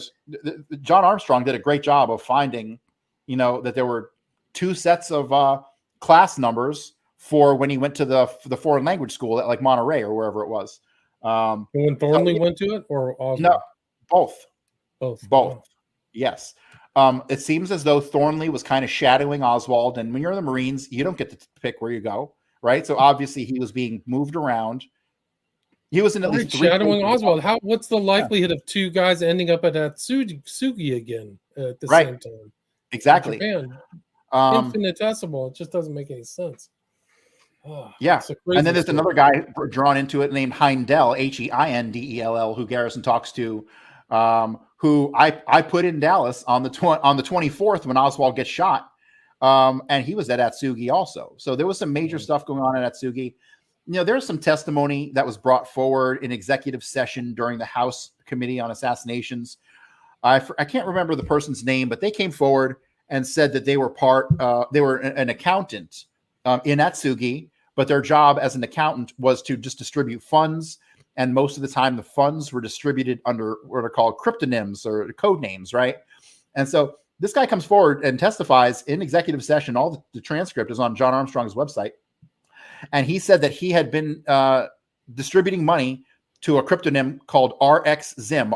John Armstrong did a great job of finding, that there were 2 sets of class numbers for when he went to the foreign language school at like Monterey or wherever it was. When Thornley went to it, or Oswald? No, both. Both. Both. Yes. It seems as though Thornley was kind of shadowing Oswald. And when you're in the Marines, you don't get to pick where you go, right? So obviously he was being moved around. He was in at least 3 shadowing places. Oswald. What's the likelihood of two guys ending up at Atsugi again at the Right. same time? Exactly. Japan. Infinitesimal. It just doesn't make any sense. Oh, yeah. And then there's story. another guy drawn into it named Heindel, Heindell, who Garrison talks to, who I put in Dallas on the 24th when Oswald gets shot. And he was at Atsugi also. So there was some major stuff going on at Atsugi. There's some testimony that was brought forward in executive session during the House Committee on Assassinations. I can't remember the person's name, but they came forward and said that they were they were an accountant in Atsugi, but their job as an accountant was to just distribute funds. And most of the time, the funds were distributed under what are called cryptonyms or code names, right? And so this guy comes forward and testifies in executive session. All the transcript is on John Armstrong's website. And he said that he had been distributing money to a cryptonym called RXZIM.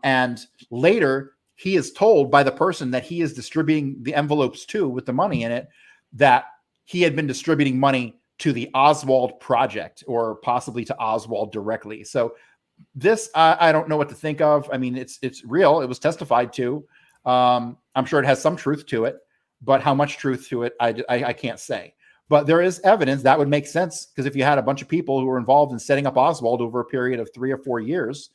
And later, he is told by the person that he is distributing the envelopes to with the money in it that he had been distributing money to the Oswald Project or possibly to Oswald directly. So this, I don't know what to think of. I mean, it's real. It was testified to. I'm sure it has some truth to it. But how much truth to it, I can't say. But there is evidence that would make sense, because if you had a bunch of people who were involved in setting up Oswald over a period of 3 or 4 years,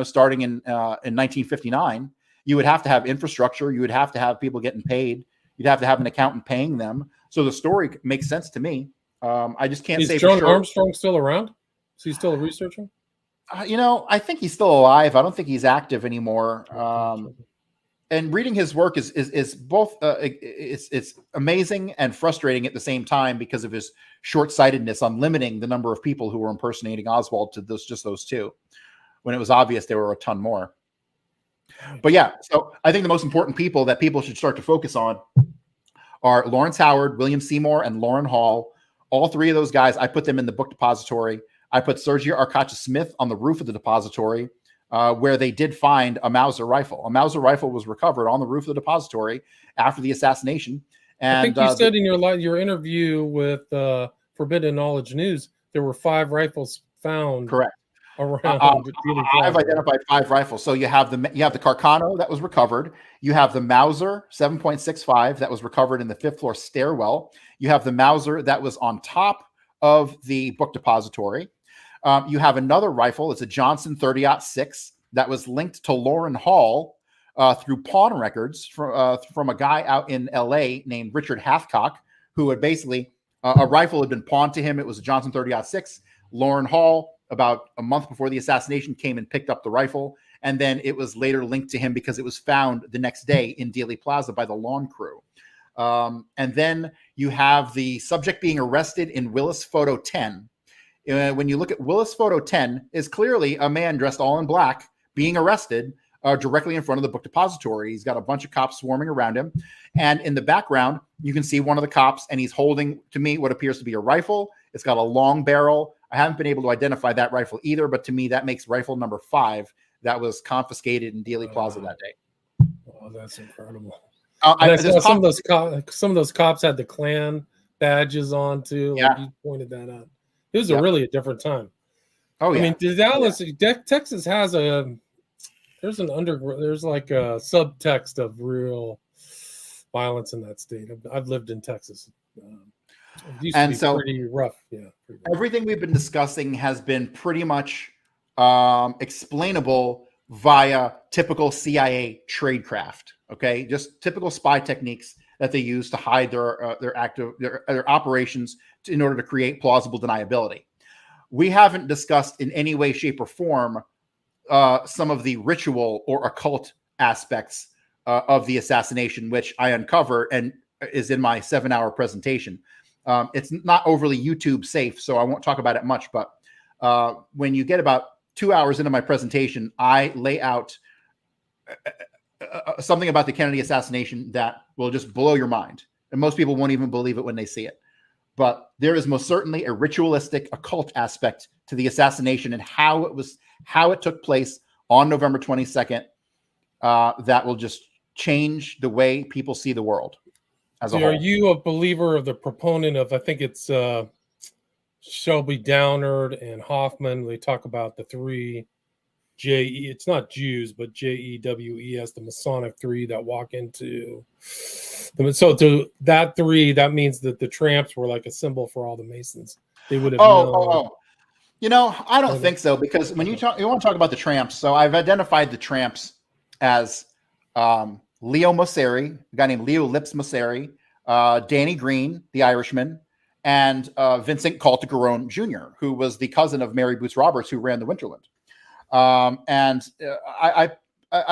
starting in 1959, you would have to have infrastructure. You would have to have people getting paid. You'd have to have an accountant paying them. So the story makes sense to me. I just can't say John for sure. Armstrong still around? Is he still researching? I think he's still alive. I don't think he's active anymore. And reading his work is both it's amazing and frustrating at the same time because of his short-sightedness on limiting the number of people who were impersonating Oswald to just those two, when it was obvious there were a ton more. But yeah, so I think the most important people that people should start to focus on are Lawrence Howard, William Seymour, and Lauren Hall. All three of those guys, I put them in the book depository. I put Sergio Arcacha Smith on the roof of the depository, where they did find a Mauser rifle. A Mauser rifle was recovered on the roof of the depository after the assassination. And I think you said in your interview with Forbidden Knowledge News, there were 5 rifles found. Correct. Around I've identified 5 rifles. So you have the Carcano that was recovered. You have the Mauser 7.65 that was recovered in the 5th floor stairwell. You have the Mauser that was on top of the book depository. You have another rifle. It's a Johnson 30-06 that was linked to Lauren Hall through pawn records from a guy out in L.A. named Richard Hathcock, who had basically a rifle had been pawned to him. It was a Johnson 30-06. Lauren Hall, about a month before the assassination, came and picked up the rifle, and then it was later linked to him because it was found the next day in Dealey Plaza by the lawn crew. And then you have the subject being arrested in Willis Photo 10. When you look at Willis Photo 10, is clearly a man dressed all in black being arrested directly in front of the book depository. He's got a bunch of cops swarming around him. And in the background, you can see one of the cops, and he's holding, to me, what appears to be a rifle. It's got a long barrel. I haven't been able to identify that rifle either, but to me, that makes rifle number 5 that was confiscated in Dealey Plaza that day. Oh, that's incredible. Some of those cops had the Klan badges on too. Like you pointed that out. It was really a different time. Oh yeah. I mean, Dallas, Texas has there's like a subtext of real violence in that state. I've lived in Texas. It used to be pretty rough. Yeah. Everything we've been discussing has been pretty much explainable via typical CIA tradecraft. Okay, just typical spy techniques that they use to hide their operations in order to create plausible deniability. We haven't discussed in any way, shape, or form some of the ritual or occult aspects of the assassination, which I uncover and is in my 7-hour presentation. It's not overly YouTube safe, so I won't talk about it much. But when you get about 2 hours into my presentation, I lay out something about the Kennedy assassination that will just blow your mind. And most people won't even believe it when they see it. But there is most certainly a ritualistic occult aspect to the assassination and how it took place on November 22nd that will just change the way people see the world as a whole. Are you a believer of the proponent of, I think it's Shelby Downard and Hoffman? They talk about the three it's not Jews, but JEWES, the Masonic three that walk into them. So to that three, that means that the tramps were like a symbol for all the Masons. They would have known. You know, I don't think so, because when you want to talk about the tramps, so I've identified the tramps as Leo Mosseri, a guy named Leo Lips Mosseri, Danny Green, the Irishman, and Vincent Caltagirone Jr., who was the cousin of Mary Boots Roberts, who ran the Winterland. I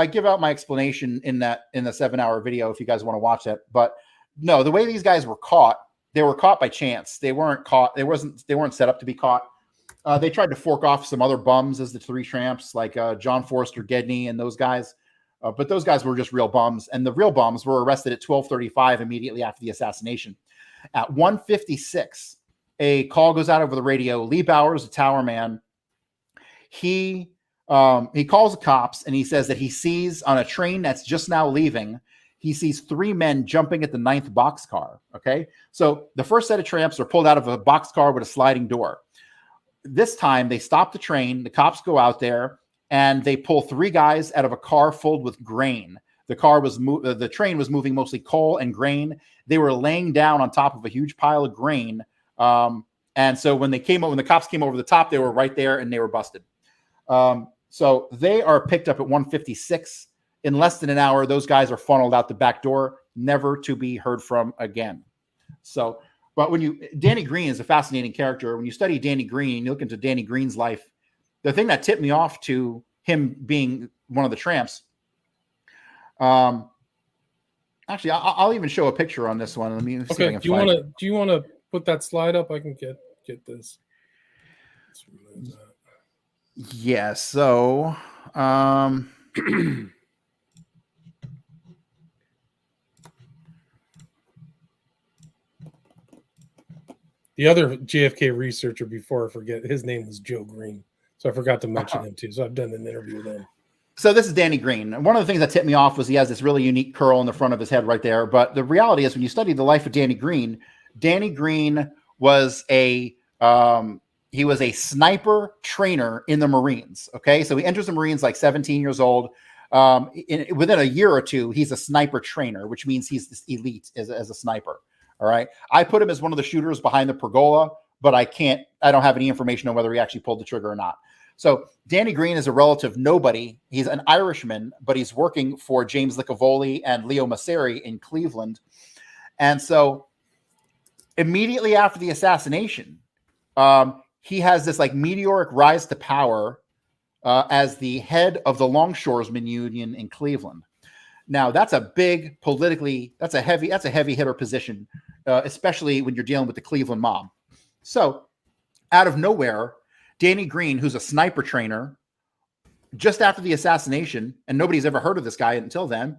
give out my explanation in the 7-hour video if you guys want to watch it. But no, the way these guys were caught, they were caught by chance. They weren't caught. They weren't set up to be caught. They tried to fork off some other bums as the three tramps, like John Forster Gedney and those guys. But those guys were just real bums. And the real bums were arrested at 12:35 immediately after the assassination. At 1:56, a call goes out over the radio. Lee Bowers, a tower man, he calls the cops and he says that he sees on a train that's just now leaving, he sees 3 men jumping at the 9th boxcar. Okay. So the first set of tramps are pulled out of a boxcar with a sliding door. This time they stop the train. The cops go out there and they pull 3 guys out of a car filled with grain. The train was moving mostly coal and grain. They were laying down on top of a huge pile of grain. And so when the cops came over the top, they were right there and they were busted. So they are picked up at 1:56. In less than an hour, those guys are funneled out the back door, never to be heard from again. So, but Danny Green is a fascinating character. When you study Danny Green, you look into Danny Green's life, the thing that tipped me off to him being one of the tramps. Actually, I'll even show a picture on this one. Let me see if I can find it. Do you want to put that slide up? I can get this. Let's remove that. Yeah, so the other JFK researcher, before I forget, his name was Joe Green. So I forgot to mention him too. So I've done an interview with him. So this is Danny Green. One of the things that tipped me off was he has this really unique curl in the front of his head right there. But the reality is, when you study the life of Danny Green was a sniper trainer in the Marines. Okay. So he enters the Marines like 17 years old. Within a year or two, he's a sniper trainer, which means he's this elite as a sniper. All right. I put him as one of the shooters behind the pergola, but I don't have any information on whether he actually pulled the trigger or not. So Danny Green is a relative nobody. He's an Irishman, but he's working for James Licavoli and Leo Mosseri in Cleveland. And so immediately after the assassination, he has this like meteoric rise to power as the head of the Longshoresmen Union in Cleveland. Now that's a big that's a heavy hitter position, especially when you're dealing with the Cleveland mob. So out of nowhere, Danny Green, who's a sniper trainer, just after the assassination, and nobody's ever heard of this guy until then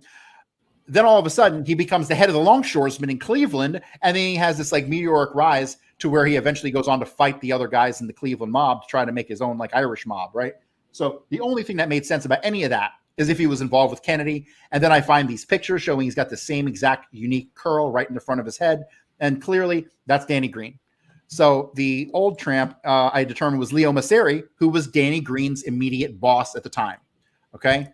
all of a sudden he becomes the head of the Longshoresmen in Cleveland, and then he has this like meteoric rise to where he eventually goes on to fight the other guys in the Cleveland mob to try to make his own like Irish mob, right? So the only thing that made sense about any of that is if he was involved with Kennedy. And then I find these pictures showing he's got the same exact unique curl right in the front of his head. And clearly that's Danny Green. So the old tramp I determined was Leo Mosseri, who was Danny Green's immediate boss at the time. Okay.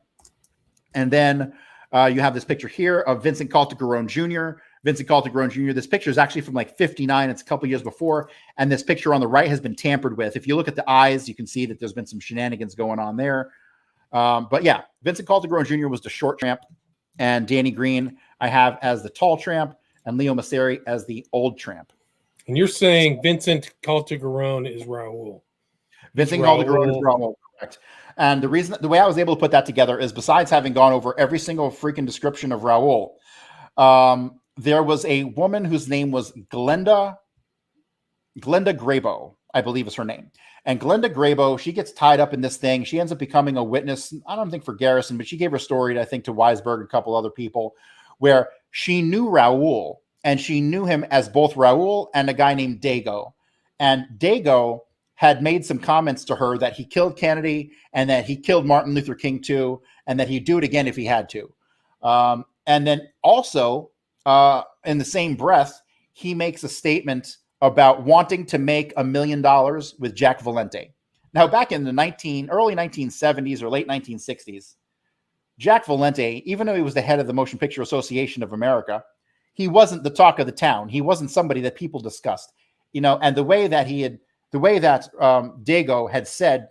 And then you have this picture here of Vincent Caltagirone Jr. Vincent Caltagirone Jr. This picture is actually from like 59. It's a couple years before. And this picture on the right has been tampered with. If you look at the eyes, you can see that there's been some shenanigans going on there. But yeah, Vincent Caltagirone Jr. was the short tramp, and Danny Green I have as the tall tramp, and Leo Mosseri as the old tramp. And you're saying Vincent Caltagirone is Raoul. Vincent Caltagirone is Raoul, correct. And the way I was able to put that together is, besides having gone over every single freaking description of Raoul, there was a woman whose name was Glenda Grabo, I believe is her name. And Glenda Grabo, she gets tied up in this thing. She ends up becoming a witness, I don't think for Garrison, but she gave her story, I think, to Weisberg and a couple other people, where she knew Raoul, and she knew him as both Raoul and a guy named Dago. And Dago had made some comments to her that he killed Kennedy and that he killed Martin Luther King too, and that he'd do it again if he had to. And then also, in the same breath, he makes a statement about wanting to make $1 million with Jack Valenti. Now, back in the early 1970s or late 1960s, Jack Valenti, even though he was the head of the Motion Picture Association of America, he wasn't the talk of the town. He wasn't somebody that people discussed, and the way that Dago had said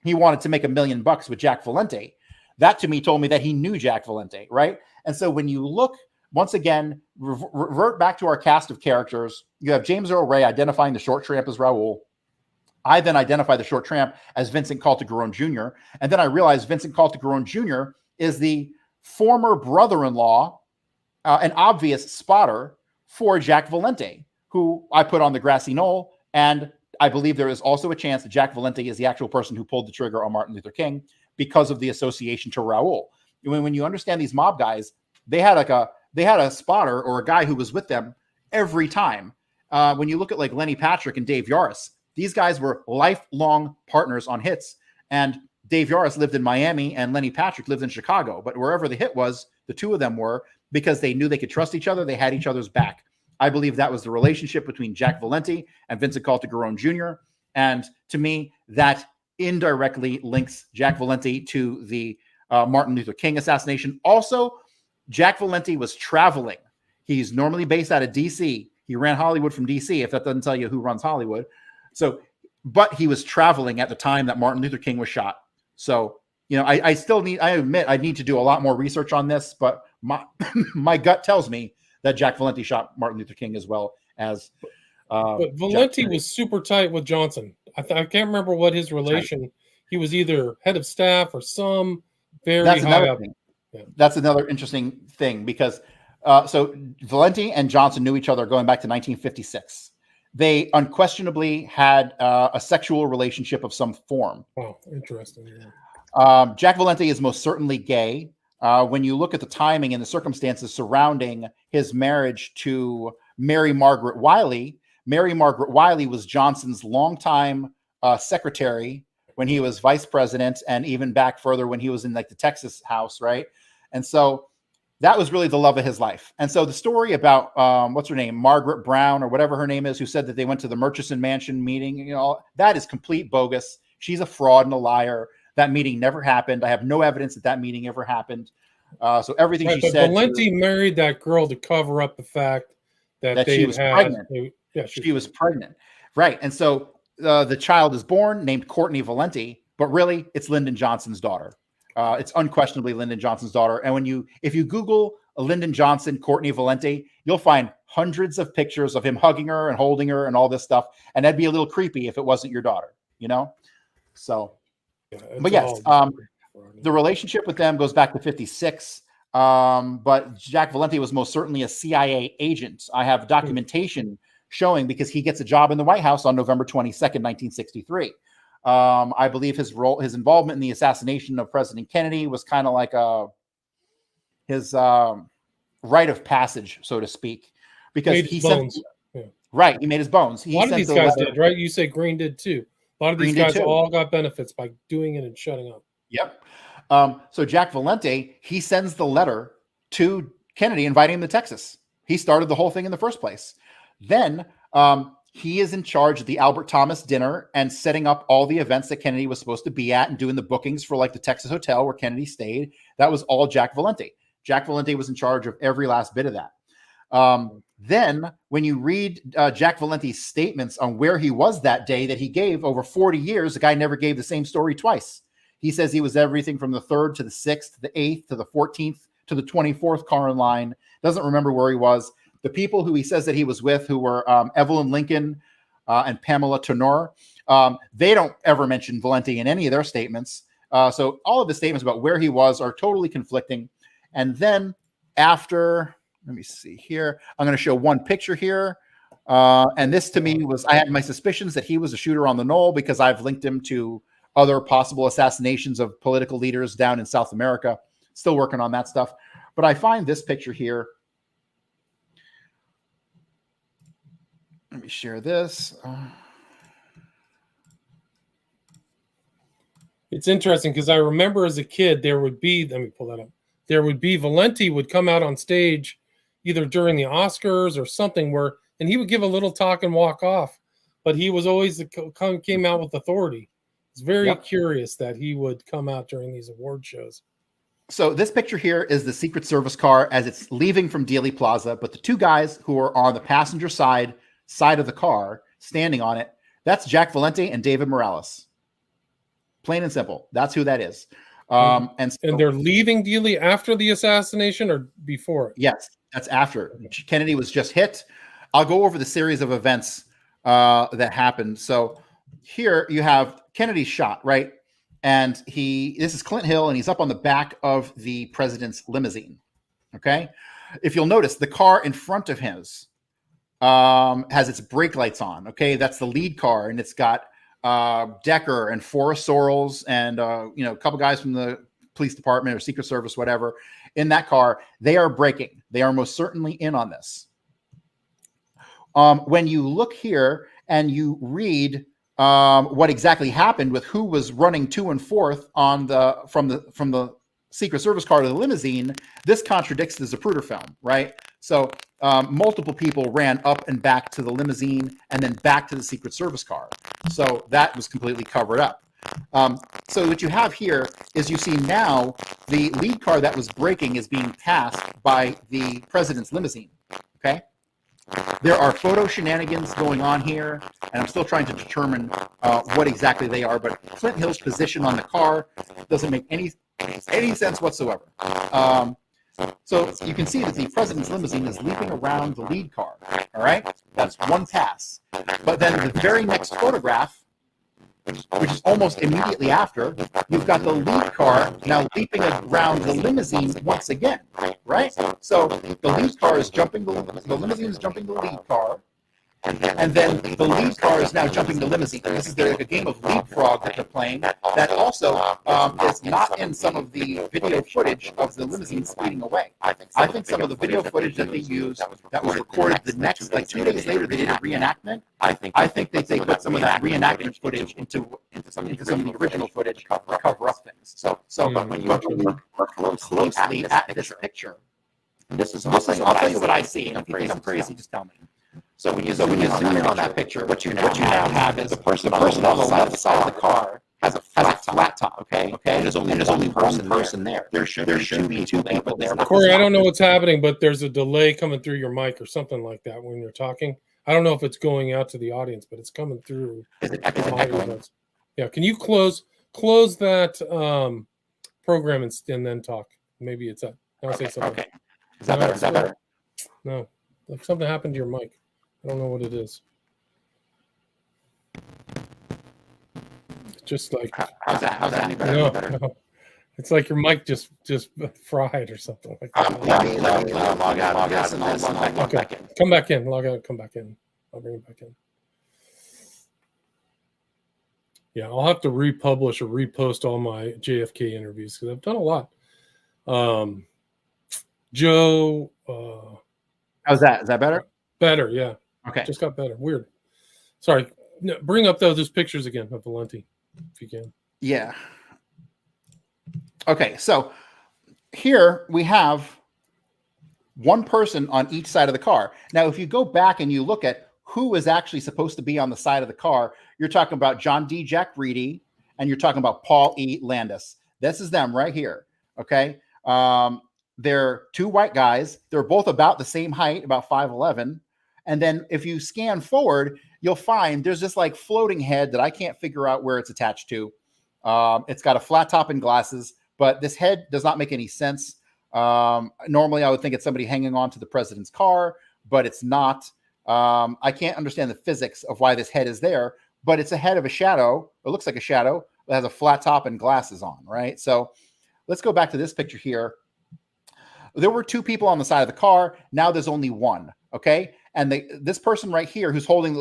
he wanted to make $1 million with Jack Valenti, that to me told me that he knew Jack Valenti, right? And so when you look, once again, revert back to our cast of characters, you have James Earl Ray identifying the short tramp as Raoul. I then identify the short tramp as Vincent Caltagirone Jr. And then I realized Vincent Caltagirone Jr. is the former brother-in-law, an obvious spotter for Jack Valenti, who I put on the grassy knoll. And I believe there is also a chance that Jack Valenti is the actual person who pulled the trigger on Martin Luther King because of the association to Raoul. When you understand these mob guys, they had a spotter or a guy who was with them every time. When you look at like Lenny Patrick and Dave Yaris, these guys were lifelong partners on hits. And Dave Yaris lived in Miami and Lenny Patrick lived in Chicago. But wherever the hit was, the two of them were, because they knew they could trust each other. They had each other's back. I believe that was the relationship between Jack Valenti and Vincent Caltagirone Jr. And to me, that indirectly links Jack Valenti to the Martin Luther King assassination. Also, Jack Valenti was traveling. He's normally based out of D.C. He ran Hollywood from D.C., if that doesn't tell you who runs Hollywood. But he was traveling at the time that Martin Luther King was shot. So, I admit I need to do a lot more research on this, but my gut tells me that Jack Valenti shot Martin Luther King as well as. But Valenti was super tight with Johnson. I can't remember what his relation. Right. He was either head of staff or some very high up. Yeah. That's another interesting thing because so Valenti and Johnson knew each other going back to 1956. They unquestionably had a sexual relationship of some form. Oh, interesting. Yeah. Jack Valenti is most certainly gay. When you look at the timing and the circumstances surrounding his marriage to Mary Margaret Wiley was Johnson's longtime secretary when he was vice president, and even back further when he was in like the Texas House, right? And so that was really the love of his life. And so the story about what's her name, Margaret Brown or whatever her name is, who said that they went to the Murchison Mansion meeting, that is complete bogus. She's a fraud and a liar. That meeting never happened. I have no evidence that meeting ever happened. So everything she said. Valenti married that girl to cover up the fact that she was pregnant. She was pregnant. Right. And so the child is born named Courtney Valenti, but really it's Lyndon Johnson's daughter. It's unquestionably Lyndon Johnson's daughter. And if you Google Lyndon Johnson, Courtney Valenti, you'll find hundreds of pictures of him hugging her and holding her and all this stuff. And that'd be a little creepy if it wasn't your daughter, So, but yes, the relationship with them goes back to 56. But Jack Valenti was most certainly a CIA agent. I have documentation showing because he gets a job in the White House on November 22nd, 1963. I believe his involvement in the assassination of President Kennedy was kind of like his rite of passage, so to speak, because he made his bones. A lot of these guys did, right? You say Green did too. A lot of these guys all got benefits by doing it and shutting up. Yep. So Jack Valenti, he sends the letter to Kennedy inviting him to Texas. He started the whole thing in the first place. Then he is in charge of the Albert Thomas dinner and setting up all the events that Kennedy was supposed to be at and doing the bookings for like the Texas hotel where Kennedy stayed. That was all Jack Valenti. Jack Valenti was in charge of every last bit of that. Then when you read Jack Valenti's statements on where he was that day that he gave over 40 years, the guy never gave the same story twice. He says he was everything from the 3rd to the 6th, to the 8th, to the 14th, to the 24th car in line. Doesn't remember where he was. The people who he says that he was with, who were Evelyn Lincoln and Pamela Tenor, they don't ever mention Valenti in any of their statements. So all of the statements about where he was are totally conflicting. And then after, let me see here. I'm going to show one picture here. And this to me was, I had my suspicions that he was a shooter on the knoll because I've linked him to other possible assassinations of political leaders down in South America. Still working on that stuff. But I find this picture here. Let me share this. It's interesting because I remember as a kid there would be, let me pull that up. There would be Valenti would come out on stage either during the Oscars or something where, and he would give a little talk and walk off, but he was always came out with authority. It's very curious that he would come out during these award shows. So this picture here is the Secret Service car as it's leaving from Dealey Plaza, but the two guys who are on the passenger side of the car standing on it, that's Jack Valenti and David Morales. Plain and simple. That's who that is. And they're leaving Dealey after the assassination or before it? Yes, that's after. Kennedy was just hit. I'll go over the series of events that happened. So here you have Kennedy shot, right? And this is Clint Hill, and he's up on the back of the president's limousine. Okay. If you'll notice, the car in front of his has its brake lights on. Okay. That's the lead car, and it's got Decker and Forrest Sorrells and a couple guys from the police department or Secret Service, whatever, in that car. They are braking. They are most certainly in on this. When you look here and you read what exactly happened with who was running to and forth on from the Secret Service car to the limousine, this contradicts the Zapruder film, right? So multiple people ran up and back to the limousine and then back to the Secret Service car. So that was completely covered up. So what you have here is you see now the lead car that was braking is being tasked by the president's limousine, okay? There are photo shenanigans going on here, and I'm still trying to determine what exactly they are, but Clint Hill's position on the car doesn't make any sense whatsoever. So you can see that the president's limousine is leaping around the lead car, all right? That's one pass. But then the very next photograph, which is almost immediately after, you've got the lead car now leaping around the limousine once again, right? So the lead car is jumping, the limousine is jumping the lead car, and then the lead car is now jumping the limousine. And this is like a game of leapfrog that they're playing that also is not in some of the video footage of the limousine speeding away. I think some of the video footage that they used that was recorded the next, like 2 days later, they did a reenactment. I think they put some of that reenactment footage into some of the original footage to cover up things. So when you look closely at this picture, I'll tell you what I see. And if you think I'm crazy, just tell me. So when you zoom in on that picture, what you now have is the person on the left side of the car has a flat top. Okay. And there's only one person there. There should be two people there. Cory, I don't know what's happening, but there's a delay coming through your mic or something like that when you're talking. I don't know if it's going out to the audience, but it's coming through. Is it echoing? Yeah. Can you close that program and then talk? Maybe it's that. I'll say something. Okay. Is that better? No. Like something happened to your mic. I don't know what it is. Just like how's that any better? No. It's like your mic just fried or something like that. Let me log out and I'll log back in. Come back in. Log out. Come back in. I'll bring it back in. Yeah, I'll have to republish or repost all my JFK interviews because I've done a lot. Joe. How's that? Is that better? Better, yeah. Okay. Just got better. Weird. Sorry. No, bring up those pictures again of Valenti, if you can. Yeah. Okay, so here we have one person on each side of the car. Now, if you go back and you look at who is actually supposed to be on the side of the car, you're talking about John D. Jack Reedy, and you're talking about Paul E. Landis. This is them right here, okay? They're two white guys. They're both about the same height, about 5'11". And then if you scan forward, you'll find there's this like floating head that I can't figure out where it's attached to. It's got a flat top and glasses, but this head does not make any sense. Normally, I would think it's somebody hanging on to the president's car, but it's not. I can't understand the physics of why this head is there, but it's a head of a shadow. It looks like a shadow that has a flat top and glasses on, right? So let's go back to this picture here. There were two people on the side of the car. Now there's only one, okay? And this person right here who's holding,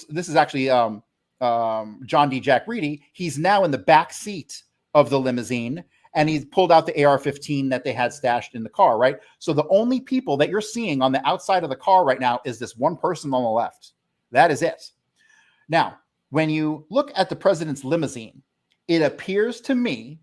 this is actually John D. Jack Reedy. He's now in the back seat of the limousine, and he's pulled out the AR-15 that they had stashed in the car, right? So the only people that you're seeing on the outside of the car right now is this one person on the left. That is it. Now, when you look at the president's limousine, it appears to me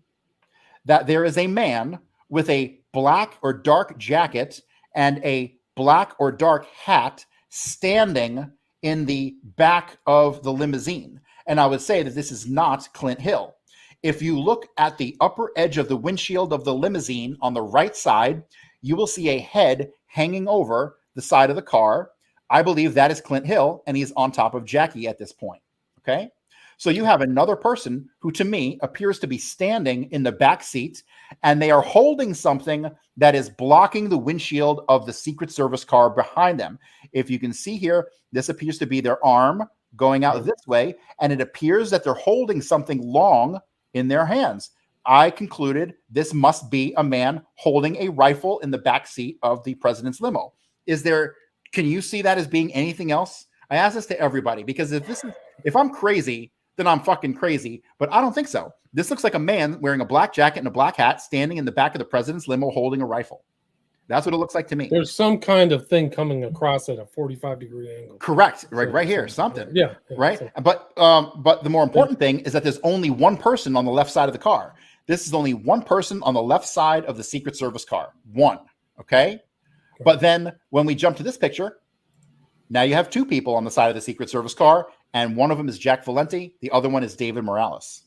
that there is a man with a black or dark jacket and a black or dark hat standing in the back of the limousine. And I would say that this is not Clint Hill. If you look at the upper edge of the windshield of the limousine on the right side, you will see a head hanging over the side of the car. I believe that is Clint Hill, and he's on top of Jackie at this point. Okay? So you have another person who, to me, appears to be standing in the back seat, and they are holding something that is blocking the windshield of the Secret Service car behind them. If you can see here, this appears to be their arm going out this way, and it appears that they're holding something long in their hands. I concluded this must be a man holding a rifle in the back seat of the president's limo. Can you see that as being anything else? I ask this to everybody, because if I'm crazy, then I'm fucking crazy, but I don't think so. This looks like a man wearing a black jacket and a black hat standing in the back of the president's limo holding a rifle. That's what it looks like to me. There's some kind of thing coming across at a 45-degree angle. Correct. Right here. Something. Yeah. Right. So. But the more important thing is that there's only one person on the left side of the car. This is only one person on the left side of the Secret Service car. One. Okay. But then when we jump to this picture, now you have two people on the side of the Secret Service car, and one of them is Jack Valenti. The other one is David Morales.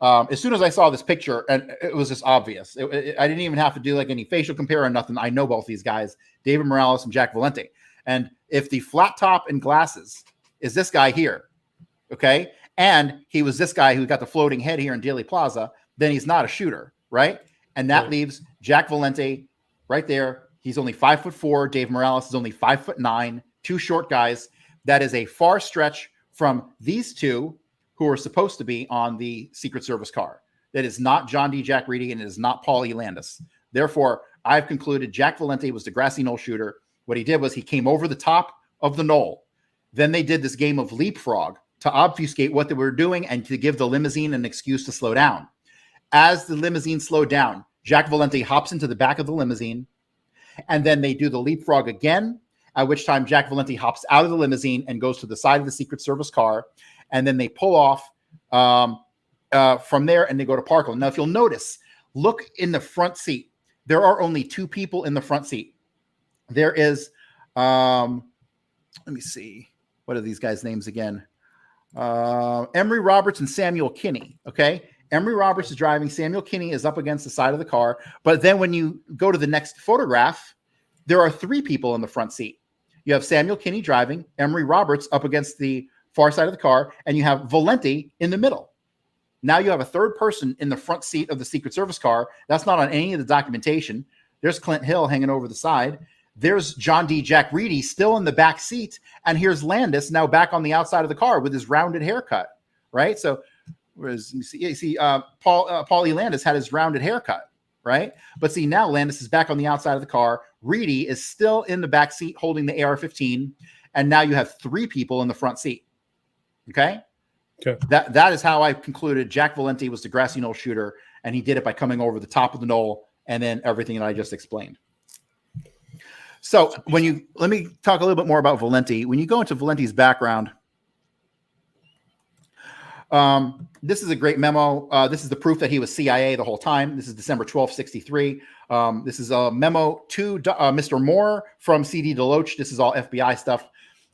As soon as I saw this picture, and it was just obvious. I didn't even have to do like any facial compare or nothing. I know both these guys, David Morales and Jack Valenti. And if the flat top and glasses is this guy here, okay, and he was this guy who got the floating head here in Dealey Plaza, then he's not a shooter, right? And that leaves Jack Valenti right there. He's only 5'4". Dave Morales is only 5'9". Two short guys. That is a far stretch from these two who are supposed to be on the Secret Service car. That is not John D. Jack Reedy, and it is not Paul E. Landis. Therefore, I've concluded Jack Valenti was the grassy knoll shooter. What he did was he came over the top of the knoll. Then they did this game of leapfrog to obfuscate what they were doing and to give the limousine an excuse to slow down. As the limousine slowed down, Jack Valenti hops into the back of the limousine, and then they do the leapfrog again, at which time Jack Valenti hops out of the limousine and goes to the side of the Secret Service car, and then they pull off from there, and they go to Parkland. Now, if you'll notice, look in the front seat. There are only two people in the front seat. There is, let me see, what are these guys' names again? Emery Roberts and Samuel Kinney, okay? Emery Roberts is driving. Samuel Kinney is up against the side of the car. But then when you go to the next photograph, there are three people in the front seat. You have Samuel Kinney driving, Emery Roberts up against the far side of the car, and you have Valenti in the middle. Now you have a third person in the front seat of the Secret Service car. That's not on any of the documentation. There's Clint Hill hanging over the side. There's John D. Jack Reedy still in the back seat. And here's Landis now back on the outside of the car with his rounded haircut, right? So Paul E. Landis had his rounded haircut, right? But see, now Landis is back on the outside of the car. Reedy is still in the back seat holding the AR-15. And now you have three people in the front seat. Okay. That is how I concluded Jack Valenti was the grassy knoll shooter, and he did it by coming over the top of the knoll and then everything that I just explained. So let me talk a little bit more about Valenti. When you go into Valenti's background, this is a great memo. This is the proof that he was CIA the whole time. This is December 12th, 1963. This is a memo to Mr. Moore from CD Deloach. This is all FBI stuff.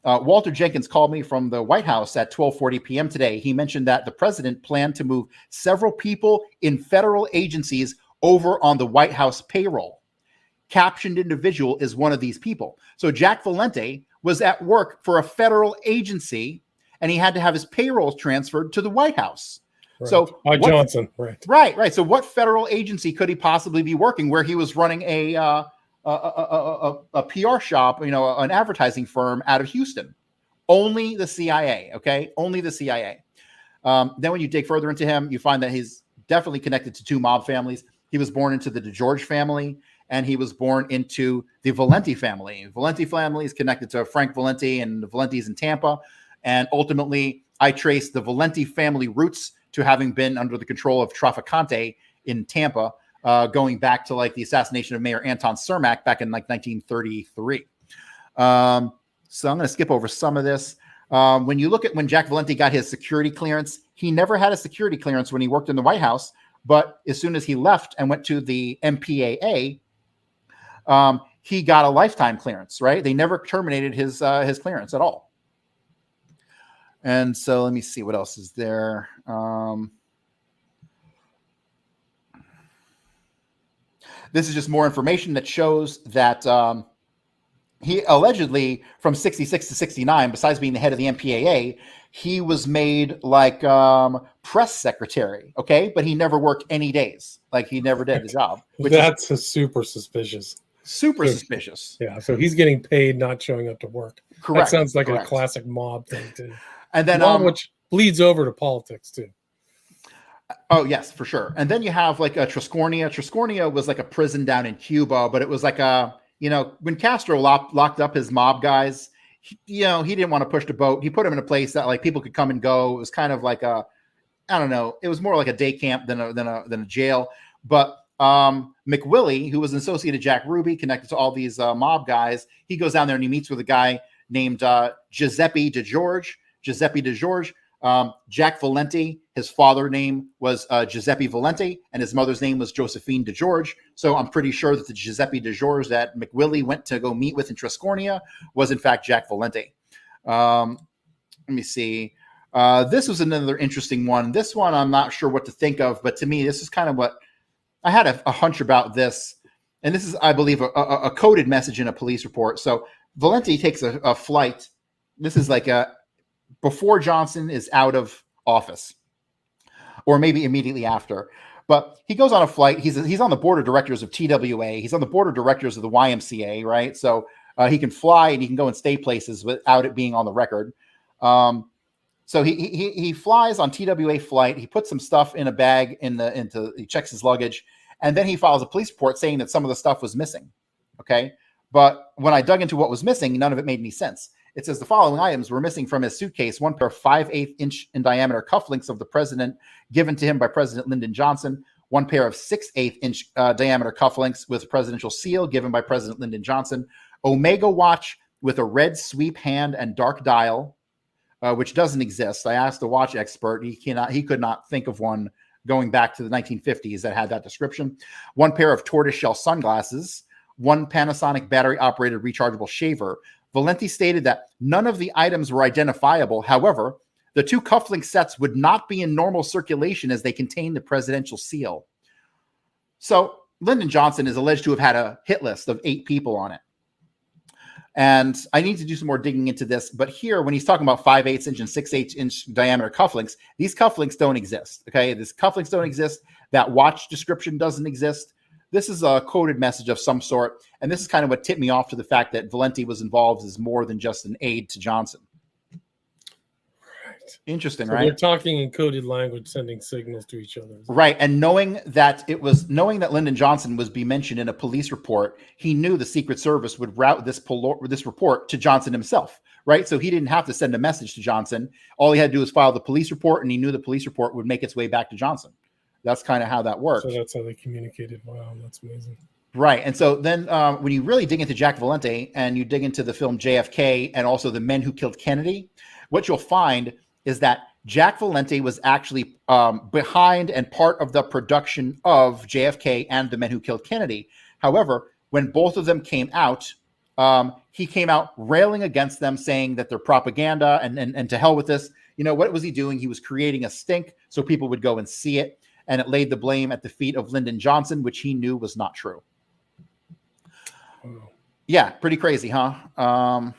Walter Jenkins called me from the White House at 12:40 p.m. today. He mentioned that the president planned to move several people in federal agencies over on the White House payroll. Captioned individual is one of these people. So Jack Valenti was at work for a federal agency, and he had to have his payroll transferred to the White House. Right. So Johnson, right. So what federal agency could he possibly be working where he was running a PR shop, an advertising firm out of Houston? Only the CIA, okay? Only the CIA. Then when you dig further into him, you find that he's definitely connected to two mob families. He was born into the DeGeorge family, and he was born into the Valenti family. Valenti family is connected to Frank Valenti and the Valentis in Tampa. And ultimately, I traced the Valenti family roots to having been under the control of Trafficante in Tampa, going back to like the assassination of Mayor Anton Cermak back in like 1933. So I'm going to skip over some of this. When you look at when Jack Valenti got his security clearance, he never had a security clearance when he worked in the White House, but as soon as he left and went to the MPAA, he got a lifetime clearance, right? They never terminated his clearance at all. And so let me see what else is there. This is just more information that shows that he allegedly, from 66 to 69, besides being the head of the MPAA, he was made like press secretary, okay? But he never worked any days. Like, he never did the job. That's super suspicious. Super suspicious. Yeah, so he's getting paid, not showing up to work. Correct. That sounds like a classic mob thing, too. And then, which bleeds over to politics, too. Oh, yes, for sure. And then you have like a Triscornia. Triscornia was like a prison down in Cuba, but it was like when Castro locked up his mob guys, he didn't want to push the boat. He put them in a place that like people could come and go. It was kind of like I don't know. It was more like a day camp than a jail. But McWillie, who was an associate of Jack Ruby, connected to all these mob guys, he goes down there and he meets with a guy named Giuseppe DeGeorge. Jack Valenti, his father's name was Giuseppe Valenti, and his mother's name was Josephine DeGeorge. So I'm pretty sure that the Giuseppe DeGeorge that McWillie went to go meet with in Triscornia was in fact Jack Valenti. Let me see. This was another interesting one. This one I'm not sure what to think of, but to me, this is kind of what I had a hunch about this. And this is, I believe, a coded message in a police report. So Valenti takes a flight. This is like before Johnson is out of office, or maybe immediately after. But he goes on a flight. He's on the board of directors of TWA. He's on the board of directors of the YMCA, right? So he can fly and he can go and stay places without it being on the record. So he flies on TWA flight. He puts some stuff in a bag he checks his luggage, and then he files a police report saying that some of the stuff was missing. Okay, but when I dug into what was missing, none of it made any sense. It says the following items were missing from his suitcase: one pair of 5/8 inch in diameter cufflinks of the president given to him by President Lyndon Johnson, one pair of 6/8 inch diameter cufflinks with presidential seal given by President Lyndon Johnson, Omega watch with a red sweep hand and dark dial, which doesn't exist. I asked the watch expert. He could not think of one going back to the 1950s that had that description. One pair of tortoiseshell sunglasses, one Panasonic battery operated rechargeable shaver. Valenti stated that none of the items were identifiable. However, the two cufflink sets would not be in normal circulation as they contain the presidential seal. So Lyndon Johnson is alleged to have had a hit list of 8 people on it. And I need to do some more digging into this. But here, when he's talking about 5/8 inch and 6/8 inch diameter cufflinks, these cufflinks don't exist. Okay, these cufflinks don't exist. That watch description doesn't exist. This is a coded message of some sort. And this is kind of what tipped me off to the fact that Valenti was involved as more than just an aide to Johnson. Right. Interesting, right? They're talking in coded language, sending signals to each other. Right. And knowing that Lyndon Johnson was be mentioned in a police report, he knew the Secret Service would route this report to Johnson himself. Right. So he didn't have to send a message to Johnson. All he had to do was file the police report, and he knew the police report would make its way back to Johnson. That's kind of how that works. So that's how they communicated. Wow, that's amazing. Right. And so then when you really dig into Jack Valenti and you dig into the film JFK and also The Men Who Killed Kennedy, what you'll find is that Jack Valenti was actually behind and part of the production of JFK and The Men Who Killed Kennedy. However, when both of them came out, he came out railing against them, saying that they're propaganda and to hell with this. You know, what was he doing? He was creating a stink so people would go and see it. And it laid the blame at the feet of Lyndon Johnson, which he knew was not true. Wow. Yeah, pretty crazy, huh? Wow.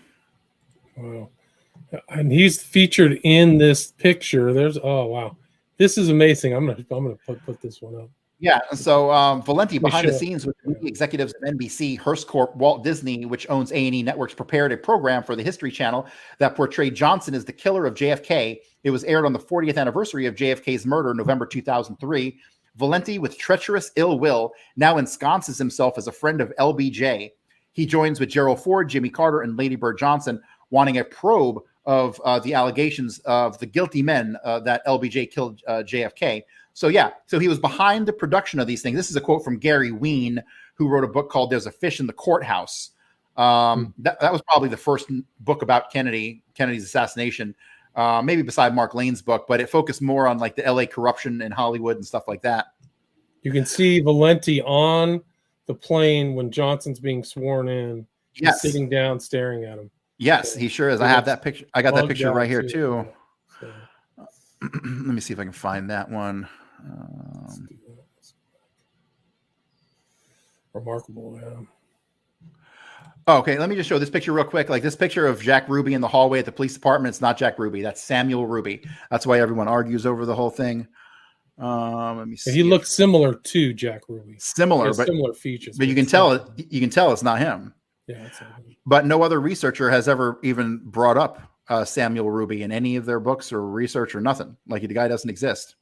And he's featured in this picture. Oh wow, this is amazing. I'm gonna put this one up. Yeah. So Valenti behind the scenes with the executives of NBC, Hearst Corp, Walt Disney, which owns A&E Networks, prepared a program for the History Channel that portrayed Johnson as the killer of JFK. It was aired on the 40th anniversary of JFK's murder, November 2003. Valenti, with treacherous ill will, now ensconces himself as a friend of LBJ. He joins with Gerald Ford, Jimmy Carter, and Lady Bird Johnson, wanting a probe of the allegations of the guilty men that LBJ killed JFK. So he was behind the production of these things. This is a quote from Gary Ween, who wrote a book called "There's a Fish in the Courthouse." That was probably the first book about Kennedy's assassination. maybe beside Mark Lane's book, but it focused more on like the LA corruption in Hollywood and stuff like that. You can see Valenti on the plane when Johnson's being sworn in. Yes. He's sitting down staring at him. Yes, he sure is. I have that picture. I got that picture right here too. So. Let me see if I can find that one. Remarkable, yeah. Oh, okay, let me just show this picture real quick. Like this picture of Jack Ruby in the hallway at the police department. It's not Jack Ruby. That's Samuel Ruby. That's why everyone argues over the whole thing. Let me see. He looks similar to Jack Ruby. Similar, but similar features. But you can tell it. You can tell it's not him. Yeah. But no other researcher has ever even brought up Samuel Ruby in any of their books or research or nothing. Like the guy doesn't exist.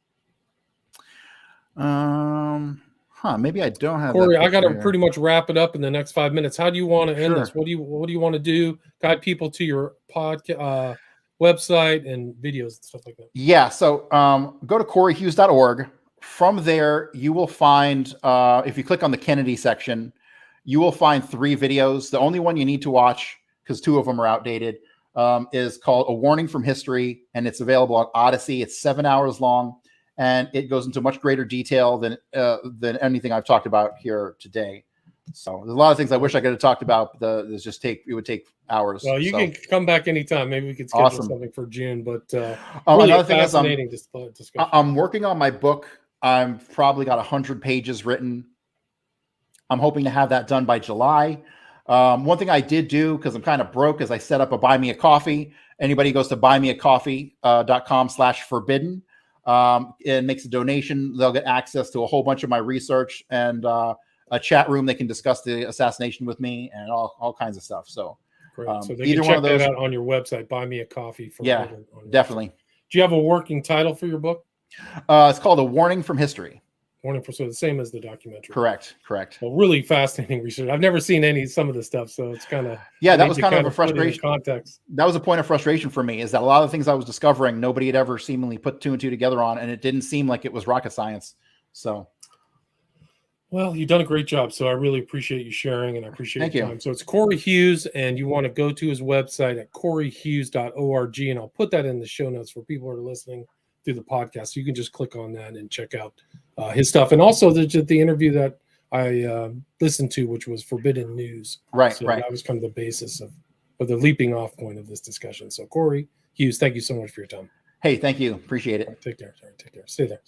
Maybe I don't have. Cory, I got to pretty much wrap it up in the next 5 minutes. How do you want to end this? What do you want to do? Guide people to your podcast, website, and videos and stuff like that. Yeah. So go to coryhughes.org. From there, you will find if you click on the Kennedy section, you will find 3 videos. The only one you need to watch, because 2 of them are outdated, is called A Warning from History, and it's available on Odyssey. It's 7 hours long, and it goes into much greater detail than anything I've talked about here today. So there's a lot of things I wish I could have talked about. It would take hours. Well, you can come back anytime. Maybe we could schedule something for June. But really another thing fascinating discussion. I'm working on my book. I've probably got 100 pages written. I'm hoping to have that done by July. One thing I did do, because I'm kind of broke, is I set up a Buy Me a Coffee. Anybody goes to buymeacoffee.com/forbidden and makes a donation, they'll get access to a whole bunch of my research and a chat room. They can discuss the assassination with me and all kinds of stuff. So, so they can check that out on your website, Buy Me a Coffee. Yeah, definitely. Do you have a working title for your book? It's called A Warning from History. So the same as the documentary. Correct. Well, really fascinating research. I've never seen some of this stuff, so it's kind of that was kind of a frustration. Context. That was a point of frustration for me, is that a lot of the things I was discovering, nobody had ever seemingly put 2 and 2 together on, and it didn't seem like it was rocket science. So, well, you've done a great job. So I really appreciate you sharing, and I appreciate your time. So it's Cory Hughes, and you want to go to his website at coryhughes.org, and I'll put that in the show notes for people who are listening through the podcast. You can just click on that and check out his stuff, and also the interview that I listened to, which was Forbidden News. Right. That was kind of the basis of the leaping off point of this discussion. So Cory Hughes, thank you so much for your time. Hey, thank you. Appreciate it. Take care. Stay there.